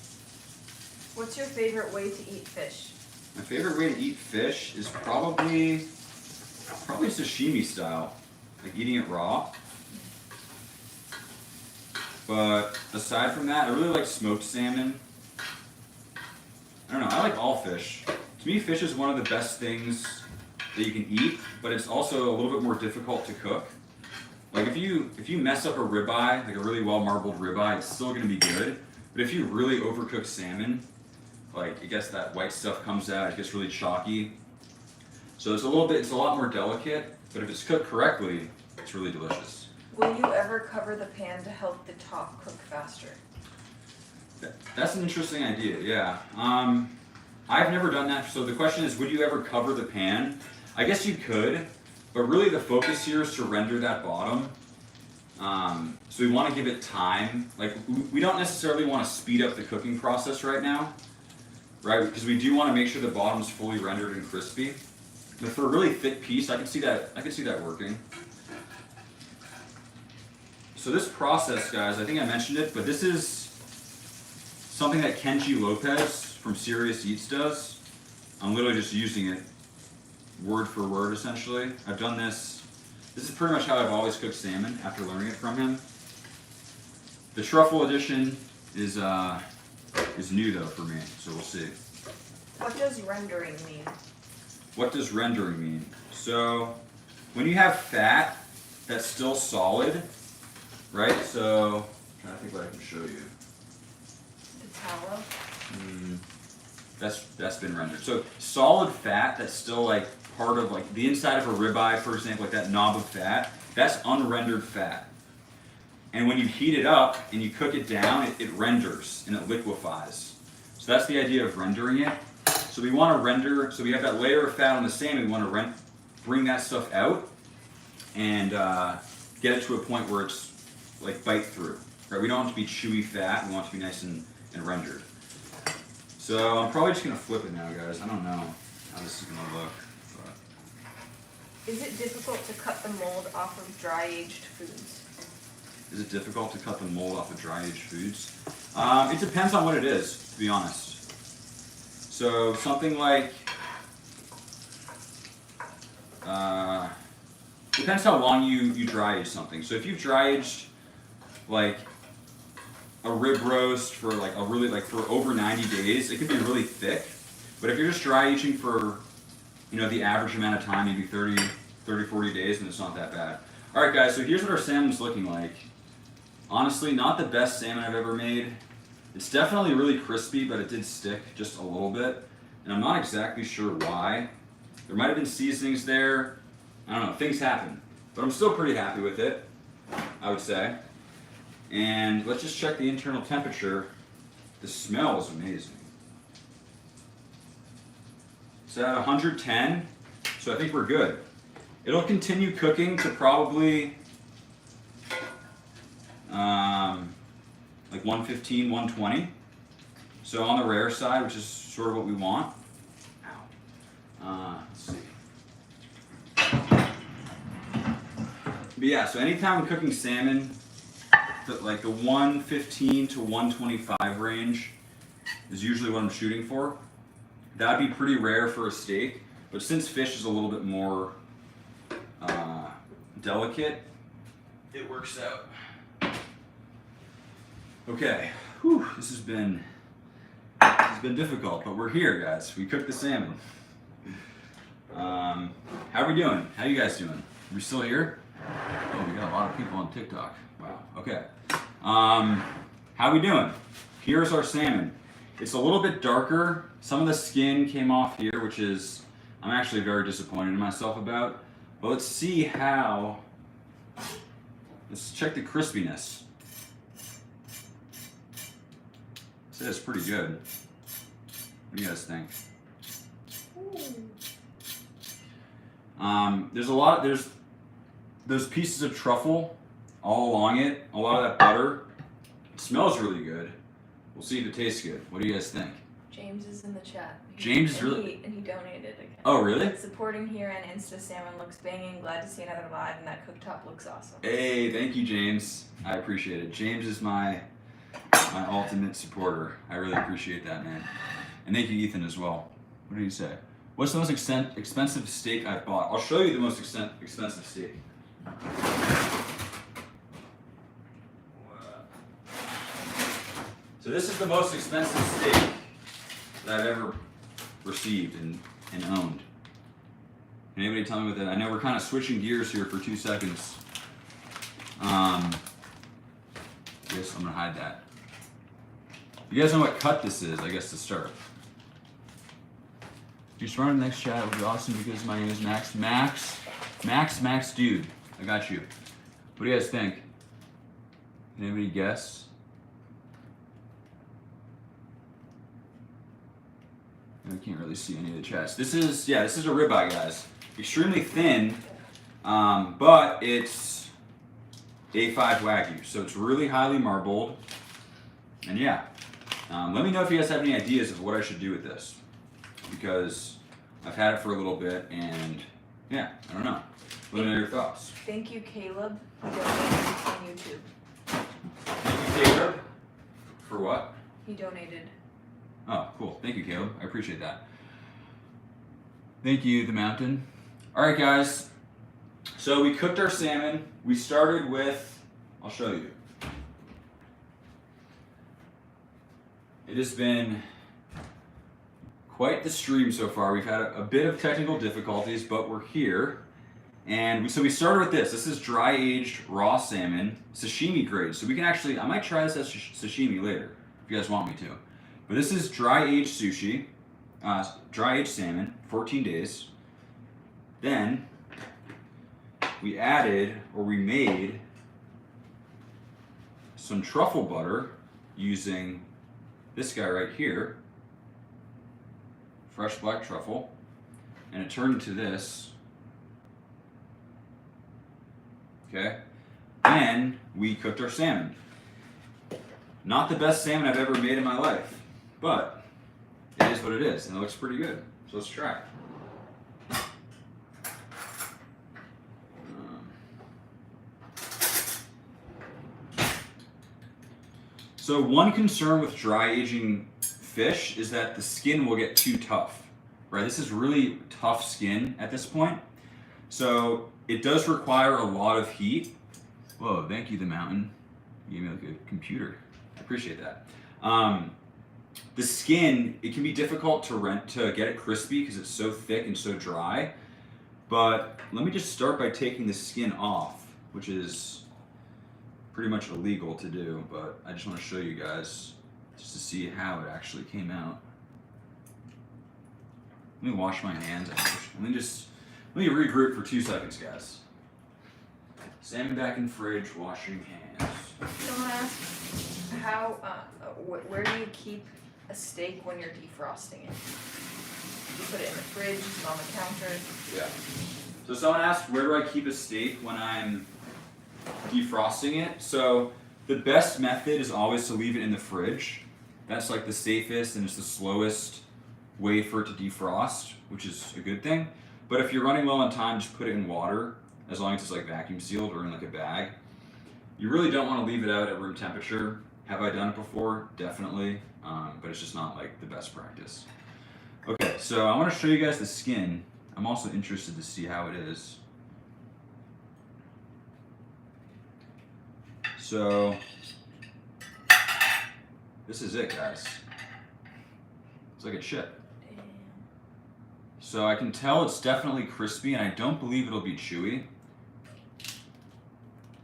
What's your favorite way to eat fish? My favorite way to eat fish is probably sashimi style, like eating it raw. But aside from that, I really like smoked salmon. I don't know, I like all fish. To me, fish is one of the best things that you can eat, but it's also a little bit more difficult to cook. Like if you mess up a ribeye, like a really well marbled ribeye, it's still gonna be good. But if you really overcook salmon, like it gets that white stuff comes out, it gets really chalky. So it's a lot more delicate, but if it's cooked correctly, it's really delicious. Will you ever cover the pan to help the top cook faster? That's an interesting idea, yeah. I've never done that, so the question is, would you ever cover the pan? I guess you could, but really the focus here is to render that bottom. So we want to give it time. Like, we don't necessarily want to speed up the cooking process right now, right? Because we do want to make sure the bottom's fully rendered and crispy. But for a really thick piece, I can see that working. So this process, guys, I think I mentioned it, but this is something that Kenji Lopez from Serious Eats does. I'm literally just using it word for word, essentially. I've done this. This is pretty much how I've always cooked salmon after learning it from him. The truffle edition is new though for me, so we'll see. What does rendering mean? What does rendering mean? So when you have fat that's still solid, right? So I'm trying to think what I can show you. The tallow? That's been rendered. So solid fat that's still like part of like the inside of a ribeye, for example, like that knob of fat, that's unrendered fat. And when you heat it up and you cook it down, it renders and it liquefies. So that's the idea of rendering it. So we want to render, so we have that layer of fat on the salmon, we want to bring that stuff out and get it to a point where it's like bite through. Right? We don't want it to be chewy fat, we want it to be nice and rendered. So I'm probably just going to flip it now, guys. I don't know how this is going to look. But Is it difficult to cut the mold off of dry-aged foods? is it difficult to cut the mold off of dry-aged foods? It depends on what it is, to be honest. So something like, depends how long you dry-age something. So if you've dry-aged like a rib roast for like for over 90 days, it can be really thick. But if you're just dry aging for, the average amount of time, maybe 30, 40 days, then it's not that bad. All right, guys, so here's what our salmon's looking like. Honestly, not the best salmon I've ever made. It's definitely really crispy, but it did stick just a little bit. And I'm not exactly sure why. There might have been seasonings there. I don't know, things happen. But I'm still pretty happy with it, I would say. And let's just check the internal temperature. The smell is amazing. It's at 110, so I think we're good. It'll continue cooking to probably like 115, 120. So on the rare side, which is sort of what we want. Let's see. But yeah, so anytime I'm cooking salmon, like the 115 to 125 range is usually what I'm shooting for. That'd be pretty rare for a steak, but since fish is a little bit more delicate, it works out. Okay, whew, this has been difficult, but we're here, guys. We cooked the salmon. How are we doing? How you guys doing? Are we still here? Oh, we got a lot of people on TikTok. Wow. Okay. How we doing? Here's our salmon. It's a little bit darker. Some of the skin came off here, which is I'm actually very disappointed in myself about. But let's see how. Let's check the crispiness. It's pretty good. What do you guys think? There's those pieces of truffle all along it, a lot of that butter. It smells really good. We'll see if it tastes good. What do you guys think? James is in the chat. James is really... And he donated again. Oh, really? Supporting here and Insta Salmon looks banging. Glad to see another live, and that cooktop looks awesome. Hey, thank you, James. I appreciate it. James is my ultimate supporter. I really appreciate that, man. And thank you, Ethan, as well. What did he say? What's the most expensive steak I've bought? I'll show you the most expensive steak. So this is the most expensive steak that I've ever received and owned. Can anybody tell me what that? I know we're kind of switching gears here for 2 seconds. I guess I'm gonna hide that. You guys know what cut this is, I guess, to start. Just run to the next chat, it would be awesome because my name is Max. Max, dude. I got you. What do you guys think? Can anybody guess? I can't really see any of the chats. This is a ribeye, guys. Extremely thin, but it's A5 Wagyu, so it's really highly marbled. And yeah, let me know if you guys have any ideas of what I should do with this, because I've had it for a little bit, and yeah, I don't know. Let me know your thoughts. Thank you, Caleb. He donated on YouTube. Thank you, Caleb. For what? He donated. Oh, cool. Thank you, Caleb. I appreciate that. Thank you, The Mountain. All right, guys. So we cooked our salmon. We started with, I'll show you. It has been quite the stream so far. We've had a bit of technical difficulties, but we're here. And so we started with this. This is dry aged raw salmon, sashimi grade. So we can actually, I might try this as sashimi later, if you guys want me to. But this is dry aged sushi, dry aged salmon, 14 days. Then we made some truffle butter using this guy right here, fresh black truffle, and it turned into this. Okay, then we cooked our salmon. Not the best salmon I've ever made in my life, but it is what it is, and it looks pretty good. So let's try it. So one concern with dry aging fish is that the skin will get too tough, right? This is really tough skin at this point. So it does require a lot of heat. Whoa, thank you, The Mountain. You gave me like a computer. I appreciate that. The skin, it can be difficult to get it crispy because it's so thick and so dry. But let me just start by taking the skin off, which is pretty much illegal to do, but I just want to show you guys just to see how it actually came out. Let me wash my hands. Let me regroup for 2 seconds, guys. Salmon back in fridge, washing hands. Someone asked how, where do you keep a steak when you're defrosting it? You put it in the fridge, it's on the counter. Yeah. So someone asked, where do I keep a steak when I'm defrosting it? So the best method is always to leave it in the fridge. That's like the safest and it's the slowest way for it to defrost, which is a good thing. But if you're running low on time, just put it in water, as long as it's like vacuum sealed or in like a bag. You really don't want to leave it out at room temperature. Have I done it before? Definitely, but it's just not like the best practice. Okay, so I want to show you guys the skin. I'm also interested to see how it is. So this is it, guys. It's like a chip. So I can tell it's definitely crispy, and I don't believe it'll be chewy.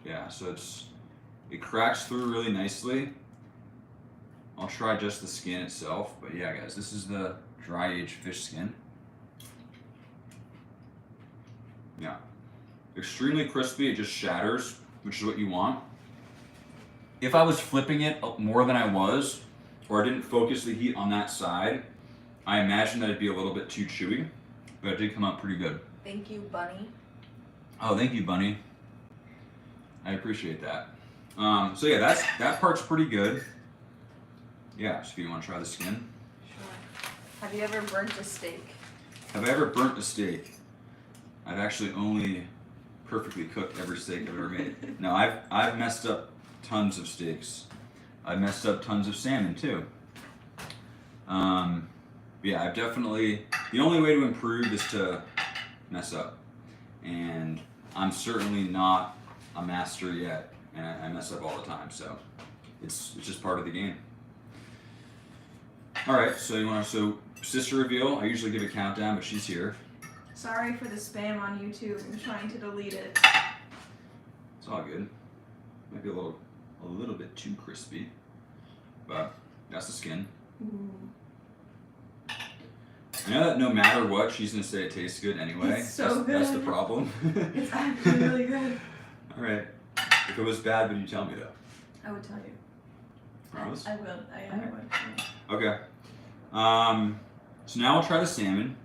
Yeah, so it cracks through really nicely. I'll try just the skin itself, but yeah, guys, this is the dry aged fish skin. Yeah, extremely crispy. It just shatters, which is what you want. If I was flipping it more than I was, or I didn't focus the heat on that side, I imagine that it'd be a little bit too chewy, but it did come out pretty good. Thank you, Bunny. Oh, thank you, Bunny. I appreciate that. So yeah, that part's pretty good. Yeah, so if you want to try the skin. Sure. Have you ever burnt a steak? Have I ever burnt a steak? I've actually only perfectly cooked every steak I've ever made. No, I've messed up tons of steaks. I've messed up tons of salmon too. Yeah, I've definitely, the only way to improve is to mess up. And I'm certainly not a master yet, and I mess up all the time, so it's just part of the game. All right, so sister reveal. I usually give a countdown, but she's here. Sorry for the spam on YouTube. I'm trying to delete it. It's all good. Might be a little bit too crispy, but that's the skin. Ooh. I know that no matter what, she's gonna say it tastes good anyway. It's so That's the good. problem. It's actually really good. All right. If it was bad, would you tell me though? I would tell you. Promise? I will. I would. Okay. So now we'll try the salmon.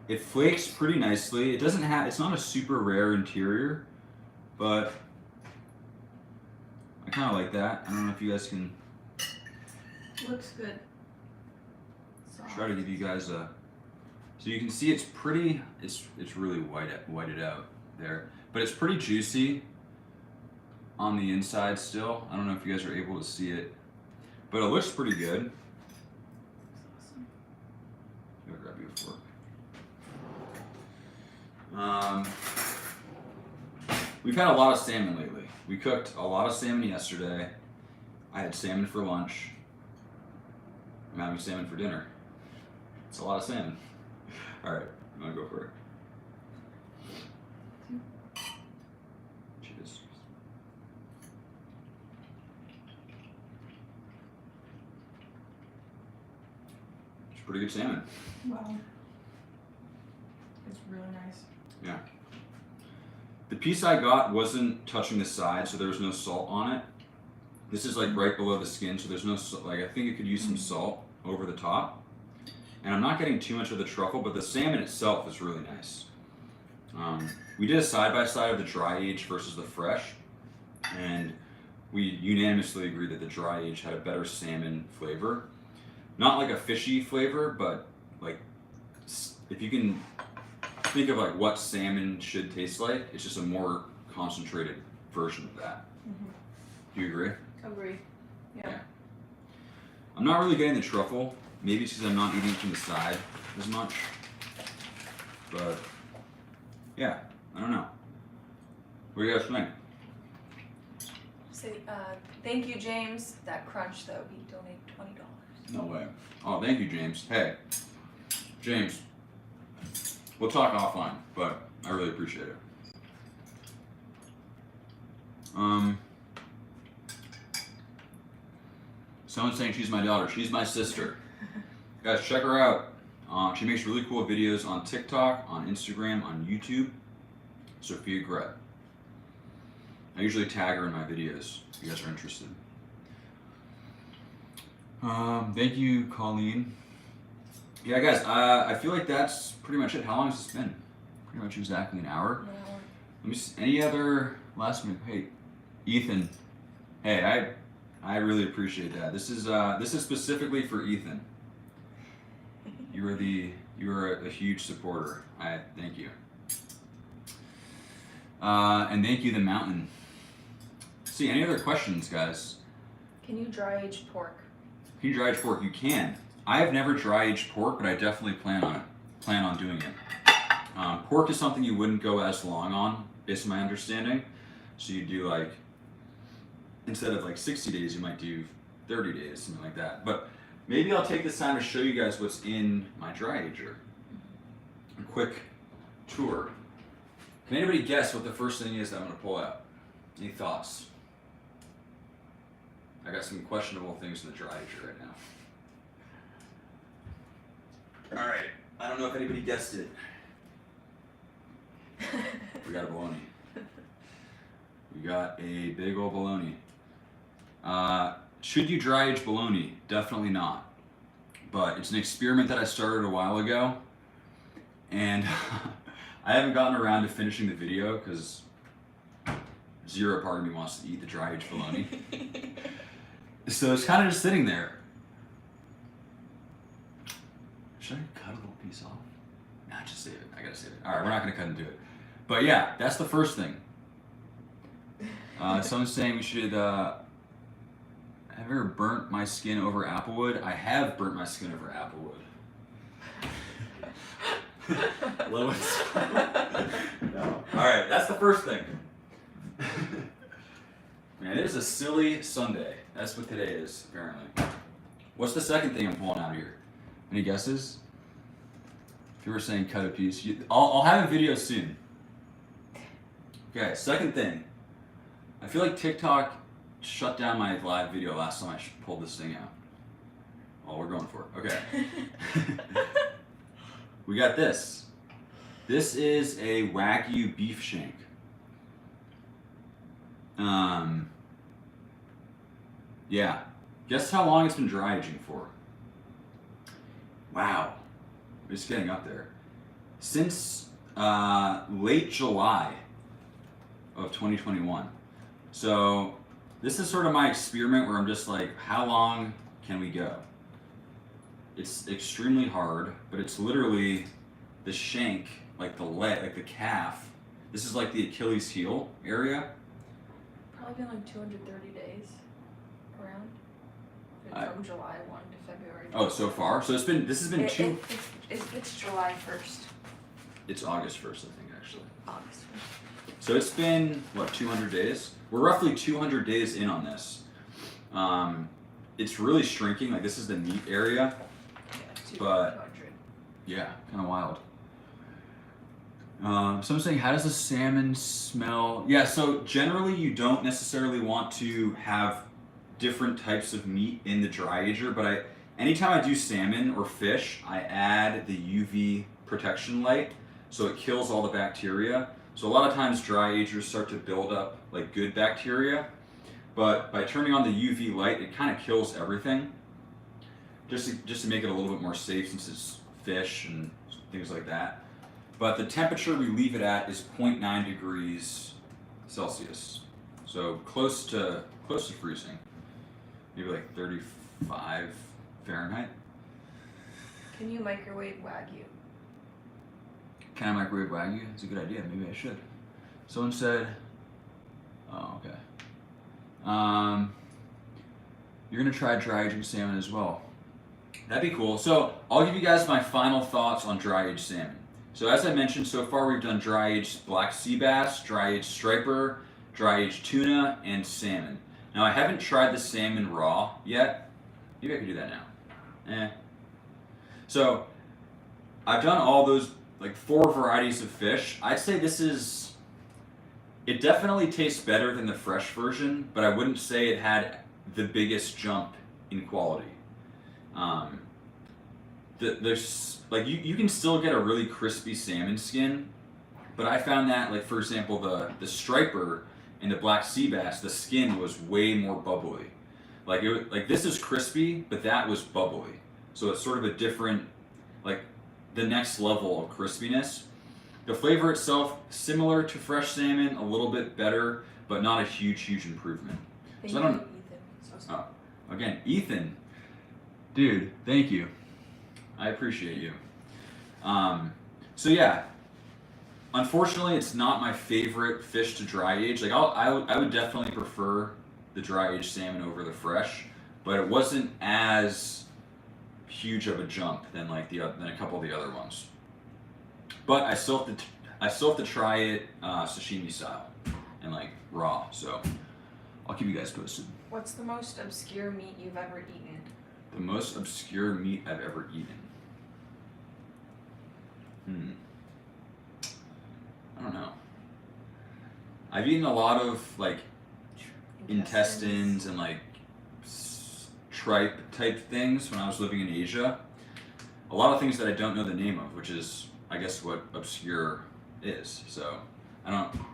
It flakes pretty nicely. It doesn't have. It's not a super rare interior, but I kind of like that. I don't know if you guys can. Looks good. Try to give you guys a. So you can see it's pretty. It's really whited out there, but it's pretty juicy on the inside still. I don't know if you guys are able to see it, but it looks pretty good. Awesome. I'll grab you a fork. We've had a lot of salmon lately. We cooked a lot of salmon yesterday. I had salmon for lunch. I'm having salmon for dinner. It's a lot of salmon. All right, you want to go for it? Cheers. It's pretty good salmon. Wow. It's really nice. Yeah. The piece I got wasn't touching the side, so there was no salt on it. This is like right below the skin, so there's no like. I think it could use some salt over the top. And I'm not getting too much of the truffle, but the salmon itself is really nice. We did a side-by-side of the dry age versus the fresh, and we unanimously agreed that the dry age had a better salmon flavor. Not like a fishy flavor, but like if you can think of like what salmon should taste like, it's just a more concentrated version of that. Mm-hmm. Do you agree? Agree. Yeah. I'm not really getting the truffle. Maybe it's because I'm not eating from the side as much. But yeah, I don't know. What do you guys think? Say, thank you, James. That crunch though, he donated $20. No way. Oh, thank you, James. Hey, James. We'll talk offline, but I really appreciate it. Someone's saying she's my daughter. She's my sister. Guys, check her out. She makes really cool videos on TikTok, on Instagram, on YouTube. Sophia Gret. I usually tag her in my videos if you guys are interested. Thank you, Colleen. Yeah, guys, I feel like that's pretty much it. How long has this been? Pretty much exactly an hour. Let me see. Any other last minute? Hey, Ethan. Hey, I really appreciate that. This is specifically for Ethan. You are a huge supporter. I thank you. And thank you, the mountain. See, any other questions, guys? Can you dry age pork? Can you dry age pork? You can. I have never dry aged pork, but I definitely plan on doing it. Pork is something you wouldn't go as long on, based on my understanding. So you do like, instead of like 60 days, you might do 30 days, something like that. But maybe I'll take this time to show you guys what's in my dry ager. A quick tour. Can anybody guess what the first thing is that I'm going to pull out? Any thoughts? I got some questionable things in the dry ager right now. All right. I don't know if anybody guessed it. We got a bologna. We got a big old bologna. Should you dry age bologna? Definitely not. But it's an experiment that I started a while ago, and I haven't gotten around to finishing the video because zero part of me wants to eat the dry aged bologna. So it's kind of just sitting there. Should I cut a little piece off? Nah, just save it. I gotta save it. All right, we're not gonna cut into it. But yeah, that's the first thing. Someone's saying we should. Have you ever burnt my skin over applewood? I have burnt my skin over applewood. Lois. No. All right, that's the first thing. Man, it is a silly Sunday. That's what today is, apparently. What's the second thing I'm pulling out here? Any guesses? If you were saying cut a piece, I'll have a video soon. Okay, second thing. I feel like TikTok shut down my live video last time I pulled this thing out. Oh, we're going for it. Okay. We got this. This is a Wagyu beef shank. Yeah. Guess how long it's been dry aging for? Wow. It's getting up there. Since late July of 2021. So this is sort of my experiment where I'm just like, how long can we go? It's extremely hard, but it's literally the shank, like the leg, like the calf. This is like the Achilles heel area. Probably been like 230 days around. From July 1 to February. Oh, so far? So this has been It's July 1st. It's August 1st, I think, actually. August 1st. So it's been, what, 200 days? We're roughly 200 days in on this. It's really shrinking, like this is the meat area. Yeah, But 200. yeah, kind of wild. Someone's saying, how does the salmon smell? Yeah, so generally you don't necessarily want to have different types of meat in the dry ager, but anytime I do salmon or fish, I add the UV protection light, so it kills all the bacteria. So a lot of times dry agers start to build up like good bacteria, but by turning on the UV light, it kind of kills everything. Just to make it a little bit more safe since it's fish and things like that. But the temperature we leave it at is 0.9 degrees Celsius. So close to freezing. Maybe like 35 Fahrenheit. Can you microwave Wagyu? Can I microwave Wagyu? It's a good idea. Maybe I should. Someone said, oh, okay. You're gonna try dry aging salmon as well. That'd be cool. So I'll give you guys my final thoughts on dry aged salmon. So as I mentioned, so far we've done dry aged black sea bass, dry aged striper, dry aged tuna, and salmon. Now I haven't tried the salmon raw yet. Maybe I could do that now. So I've done all those like 4 varieties of fish. I'd say it definitely tastes better than the fresh version, but I wouldn't say it had the biggest jump in quality. There's like you can still get a really crispy salmon skin, but I found that, like, for example, the striper and the black sea bass, the skin was way more bubbly. Like this is crispy, but that was bubbly. So it's sort of a different, like the next level of crispiness. The flavor itself, similar to fresh salmon, a little bit better, but not a huge improvement. Thank So I you, don't. Ethan. So Again, Ethan, dude, thank you. I appreciate you. So yeah, unfortunately, it's not my favorite fish to dry age. Like I would definitely prefer the dry aged salmon over the fresh, but it wasn't as huge of a jump than a couple of the other ones. But I still have to try it sashimi style and like raw. So I'll keep you guys posted. What's the most obscure meat you've ever eaten? The most obscure meat I've ever eaten. I don't know. I've eaten a lot of like intestines and like tripe type things when I was living in Asia. A lot of things that I don't know the name of, which is, I guess, what obscure is. So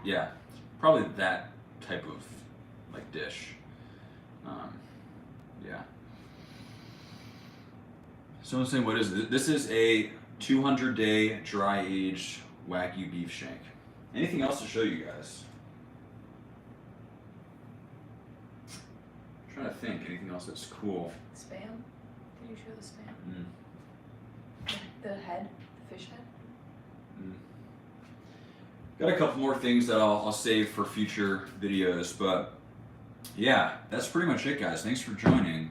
yeah, probably that type of like dish. Yeah. Someone's saying, what is this? This is a 200-day dry aged Wagyu beef shank. Anything else to show you guys? I'm trying to think. Anything else that's cool? Spam? Can you show the spam? The head? The fish head? Got a couple more things that I'll save for future videos, but yeah, that's pretty much it, guys. Thanks for joining.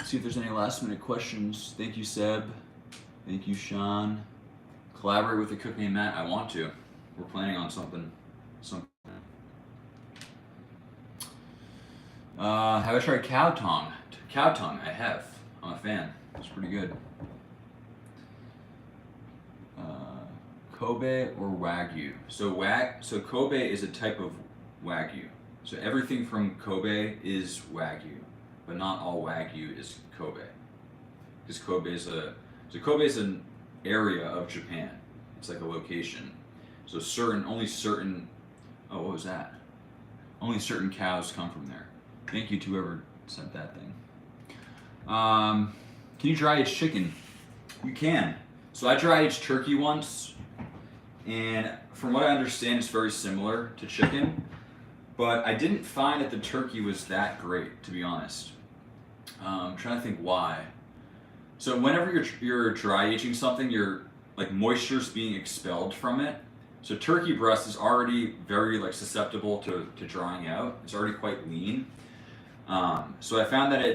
See if there's any last minute questions. Thank you, Seb. Thank you, Sean. Collaborate with the cook named Matt. I want to. We're planning on something. Have I tried cow tongue? Cow tongue, I have. I'm a fan. It's pretty good. Kobe or Wagyu? So Kobe is a type of Wagyu. So everything from Kobe is Wagyu, but not all Wagyu is Kobe. Because Kobe is an area of Japan. It's like a location. So only certain oh, what was that? Only certain cows come from there. Thank you to whoever sent that thing. Can you dry age chicken? You can. So I dry aged turkey once, and from what I understand, it's very similar to chicken, but I didn't find that the turkey was that great, to be honest. I'm trying to think why. So whenever you're dry aging something, like moisture's being expelled from it. So turkey breast is already very like susceptible to drying out. It's already quite lean. So I found that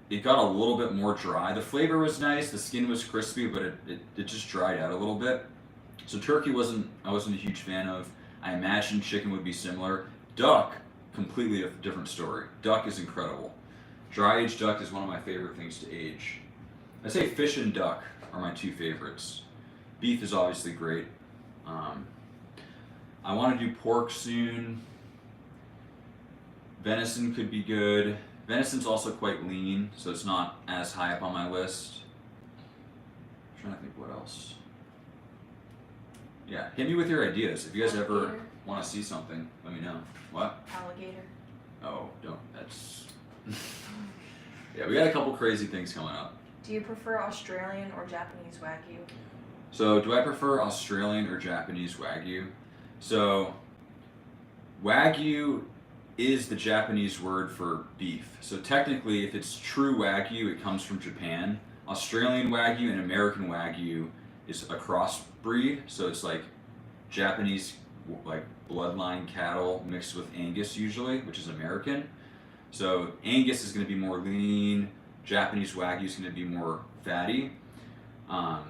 it got a little bit more dry. The flavor was nice, the skin was crispy, but it just dried out a little bit. So turkey I wasn't a huge fan of. I imagined chicken would be similar. Duck, completely a different story. Duck is incredible. Dry aged duck is one of my favorite things to age. I'd say fish and duck are my two favorites. Beef is obviously great. I want to do pork soon. Venison could be good. Venison's also quite lean, so it's not as high up on my list. I'm trying to think what else. Yeah, hit me with your ideas. If you guys ever want to see something, let me know. What? Alligator. Oh, don't. That's... Yeah, we got a couple crazy things coming up. Do you prefer Australian or Japanese Wagyu? So, do I prefer Australian or Japanese Wagyu? So, Wagyu is the Japanese word for beef. So technically, if it's true Wagyu, it comes from Japan. Australian Wagyu and American Wagyu is a crossbreed, so it's like Japanese like bloodline cattle mixed with Angus usually, which is American. So Angus is going to be more lean, Japanese Wagyu is going to be more fatty.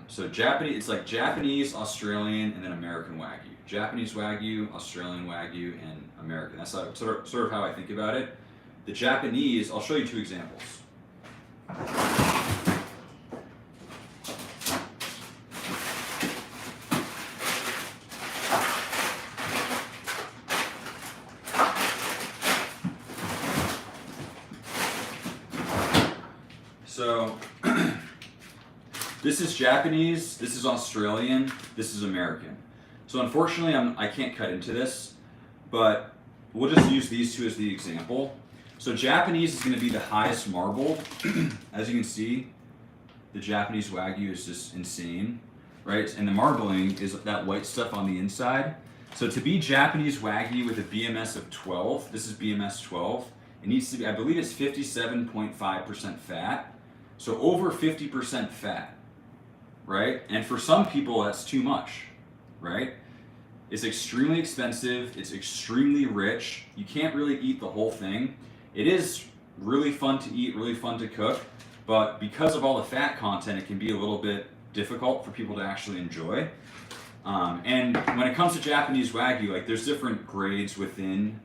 So Japanese, it's like Japanese, Australian, and then American Wagyu. Japanese Wagyu, Australian Wagyu, and American. That's sort of how I think about it. The Japanese, I'll show you two examples. So, this is Japanese, this is Australian, this is American. So unfortunately, I can't cut into this, but we'll just use these two as the example. So Japanese is going to be the highest marbled. As you can see, the Japanese Wagyu is just insane, right? And the marbling is that white stuff on the inside. So to be Japanese Wagyu with a BMS of 12, this is BMS 12, it needs to be, I believe it's 57.5% fat. So over 50% fat, right? And for some people, that's too much, right? It's extremely expensive, it's extremely rich, you can't really eat the whole thing. It is really fun to eat, really fun to cook, but because of all the fat content, it can be a little bit difficult for people to actually enjoy. And when it comes to Japanese Wagyu, like there's different grades within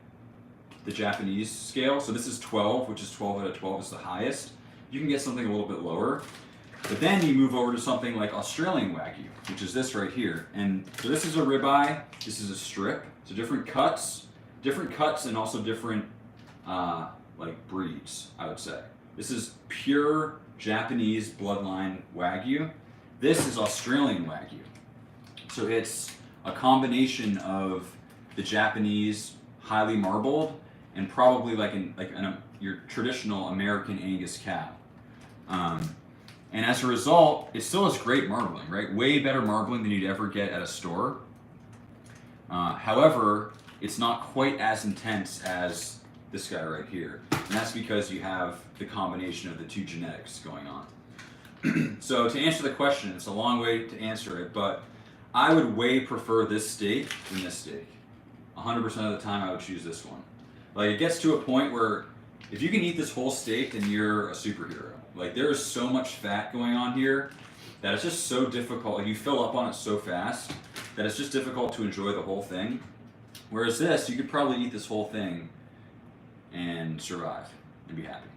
the Japanese scale. So this is 12, which is 12 out of 12 is the highest. You can get something a little bit lower. But then you move over to something like Australian Wagyu, which is this right here. And so this is a ribeye, this is a strip. So different cuts and also different like breeds, I would say. This is pure Japanese bloodline Wagyu. This is Australian Wagyu. So it's a combination of the Japanese highly marbled and probably your traditional American Angus cow. And as a result, it still has great marbling, right? Way better marbling than you'd ever get at a store. However, it's not quite as intense as this guy right here. And that's because you have the combination of the two genetics going on. So to answer the question, it's a long way to answer it, but I would way prefer this steak than this steak. 100% of the time I would choose this one. Like it gets to a point where if you can eat this whole steak, then you're a superhero. Like there is so much fat going on here that it's just so difficult. Like you fill up on it so fast that it's just difficult to enjoy the whole thing. Whereas this, you could probably eat this whole thing and survive and be happy.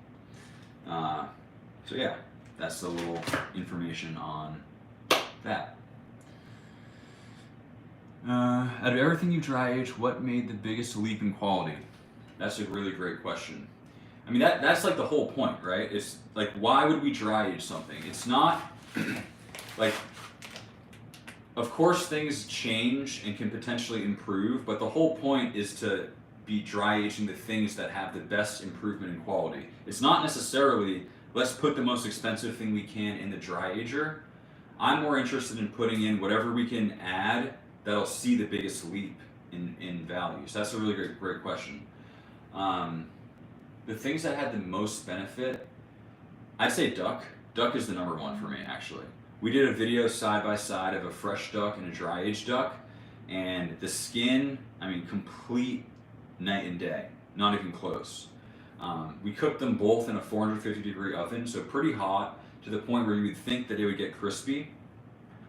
So yeah, that's the little information on that. Out of everything you dry aged, what made the biggest leap in quality? That's a really great question. I mean, that's like the whole point, right? It's like, why would we dry age something? It's not like, of course things change and can potentially improve, but the whole point is to be dry aging the things that have the best improvement in quality. It's not necessarily, let's put the most expensive thing we can in the dry ager. I'm more interested in putting in whatever we can add that'll see the biggest leap in value. So that's a really great question. The things that had the most benefit, I'd say duck. Duck is the number one for me, actually. We did a video side by side of a fresh duck and a dry aged duck, and the skin, I mean, complete night and day, not even close. We cooked them both in a 450-degree oven, so pretty hot, to the point where you would think that it would get crispy.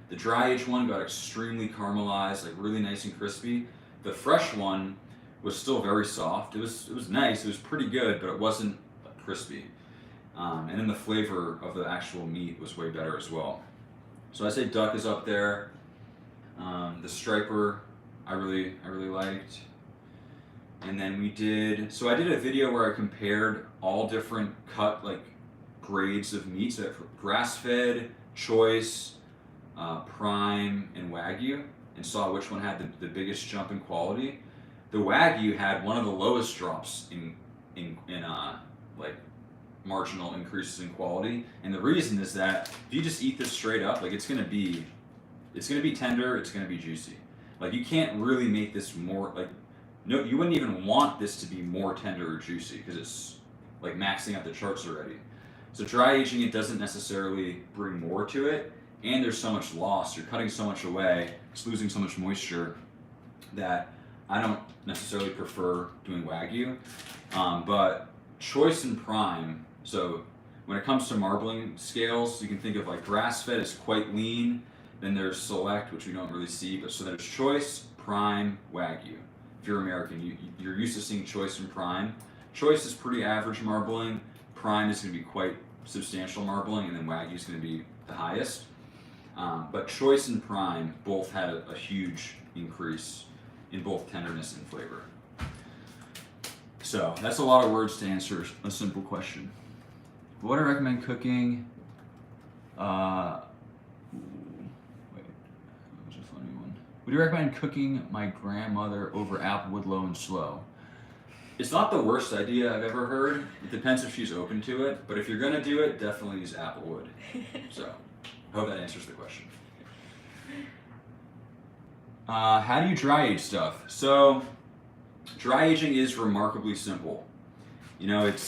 The dry aged one got extremely caramelized, like really nice and crispy. The fresh one was still very soft. It was nice, it was pretty good, but it wasn't crispy. And then the flavor of the actual meat was way better as well. So I say duck is up there. The striper I really liked. And then I did a video where I compared all different cut like grades of meat, so grass-fed, choice, prime, and Wagyu, and saw which one had the biggest jump in quality. The Wagyu had one of the lowest drops in like marginal increases in quality, and the reason is that if you just eat this straight up, like it's gonna be tender, it's gonna be juicy. Like you can't really make this more like, no, you wouldn't even want this to be more tender or juicy because it's like maxing out the charts already. So dry aging it doesn't necessarily bring more to it, and there's so much loss. You're cutting so much away, it's losing so much moisture that I don't necessarily prefer doing Wagyu. But choice and prime, so when it comes to marbling scales, you can think of like grass-fed is quite lean, then there's select, which we don't really see, but so there's choice, prime, Wagyu. If you're American, you're used to seeing choice and prime. Choice is pretty average marbling, prime is going to be quite substantial marbling, and then Wagyu is going to be the highest. But choice and prime both had a huge increase in both tenderness and flavor. So that's a lot of words to answer a simple question. What do I recommend cooking? Wait, that was a funny one. Would you recommend cooking my grandmother over Applewood low and slow? It's not the worst idea I've ever heard. It depends if she's open to it, but if you're gonna do it, definitely use Applewood. So, I hope that answers the question. How do you dry age stuff? So, dry aging is remarkably simple. You know, it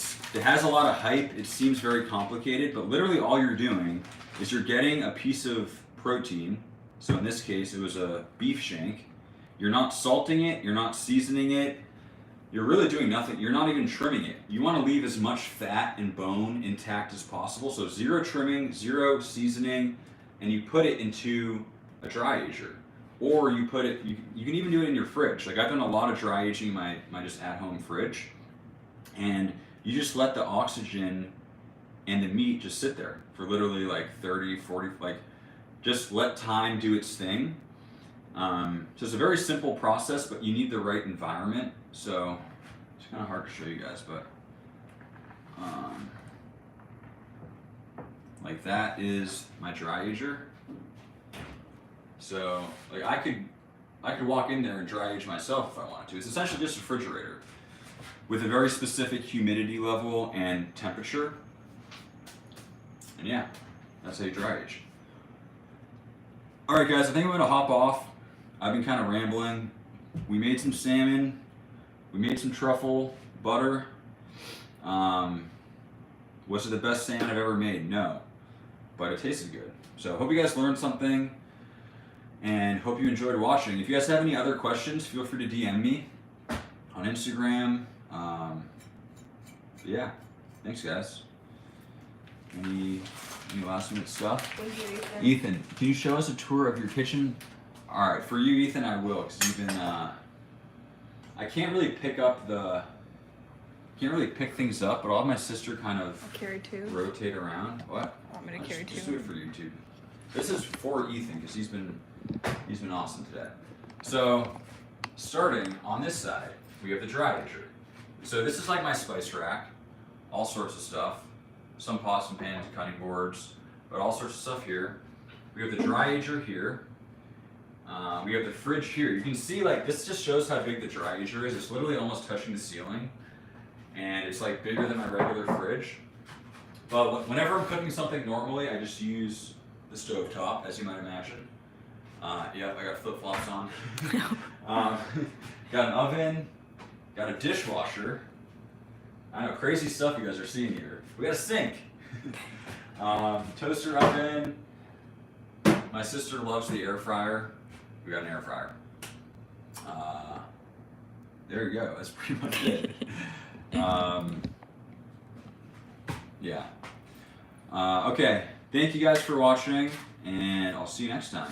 has a lot of hype, it seems very complicated, but literally all you're doing is you're getting a piece of protein. So in this case, it was a beef shank. You're not salting it, you're not seasoning it, you're really doing nothing. You're not even trimming it. You want to leave as much fat and bone intact as possible. So 0 trimming, 0 seasoning, and you put it into a dry ager. Or you put it, you can even do it in your fridge. Like I've done a lot of dry aging in my just at-home fridge. And you just let the oxygen and the meat just sit there for literally like 30, 40, like just let time do its thing. So it's a very simple process, but you need the right environment. So it's kind of hard to show you guys, but like that is my dry ager. So like I could walk in there and dry age myself if I wanted to. It's essentially just a refrigerator with a very specific humidity level and temperature. And yeah, that's how you dry age. All right, guys, I think I'm gonna hop off. I've been kind of rambling. We made some salmon. We made some truffle butter. Was it the best salmon I've ever made? No, but it tasted good. So hope you guys learned something, and hope you enjoyed watching. If you guys have any other questions, feel free to DM me on Instagram. Yeah, thanks, guys. Any last minute stuff? Thank you, Ethan. Ethan, can you show us a tour of your kitchen? All right, for you, Ethan, I will, because you've been. I can't really pick up the can't really pick things up, but I'll have my sister kind of I'll carry two. rotate around. What? I'm gonna I'll carry just two. do it for YouTube. This is for Ethan because he's been awesome today. So starting on this side, we have the dry ager. So this is like my spice rack, all sorts of stuff. Some pots and pans, cutting boards, but all sorts of stuff here. We have the dry ager here. We have the fridge here. You can see, like, this just shows how big the dry ager is. It's literally almost touching the ceiling, and it's like bigger than my regular fridge. But whenever I'm cooking something normally, I just use the stove top, as you might imagine. Yep, I got flip-flops on. Got an oven, got a dishwasher. I know, crazy stuff you guys are seeing here. We got a sink. Toaster oven. My sister loves the air fryer. We got an air fryer. There you go. That's pretty much it. Yeah. Okay. Thank you guys for watching, and I'll see you next time.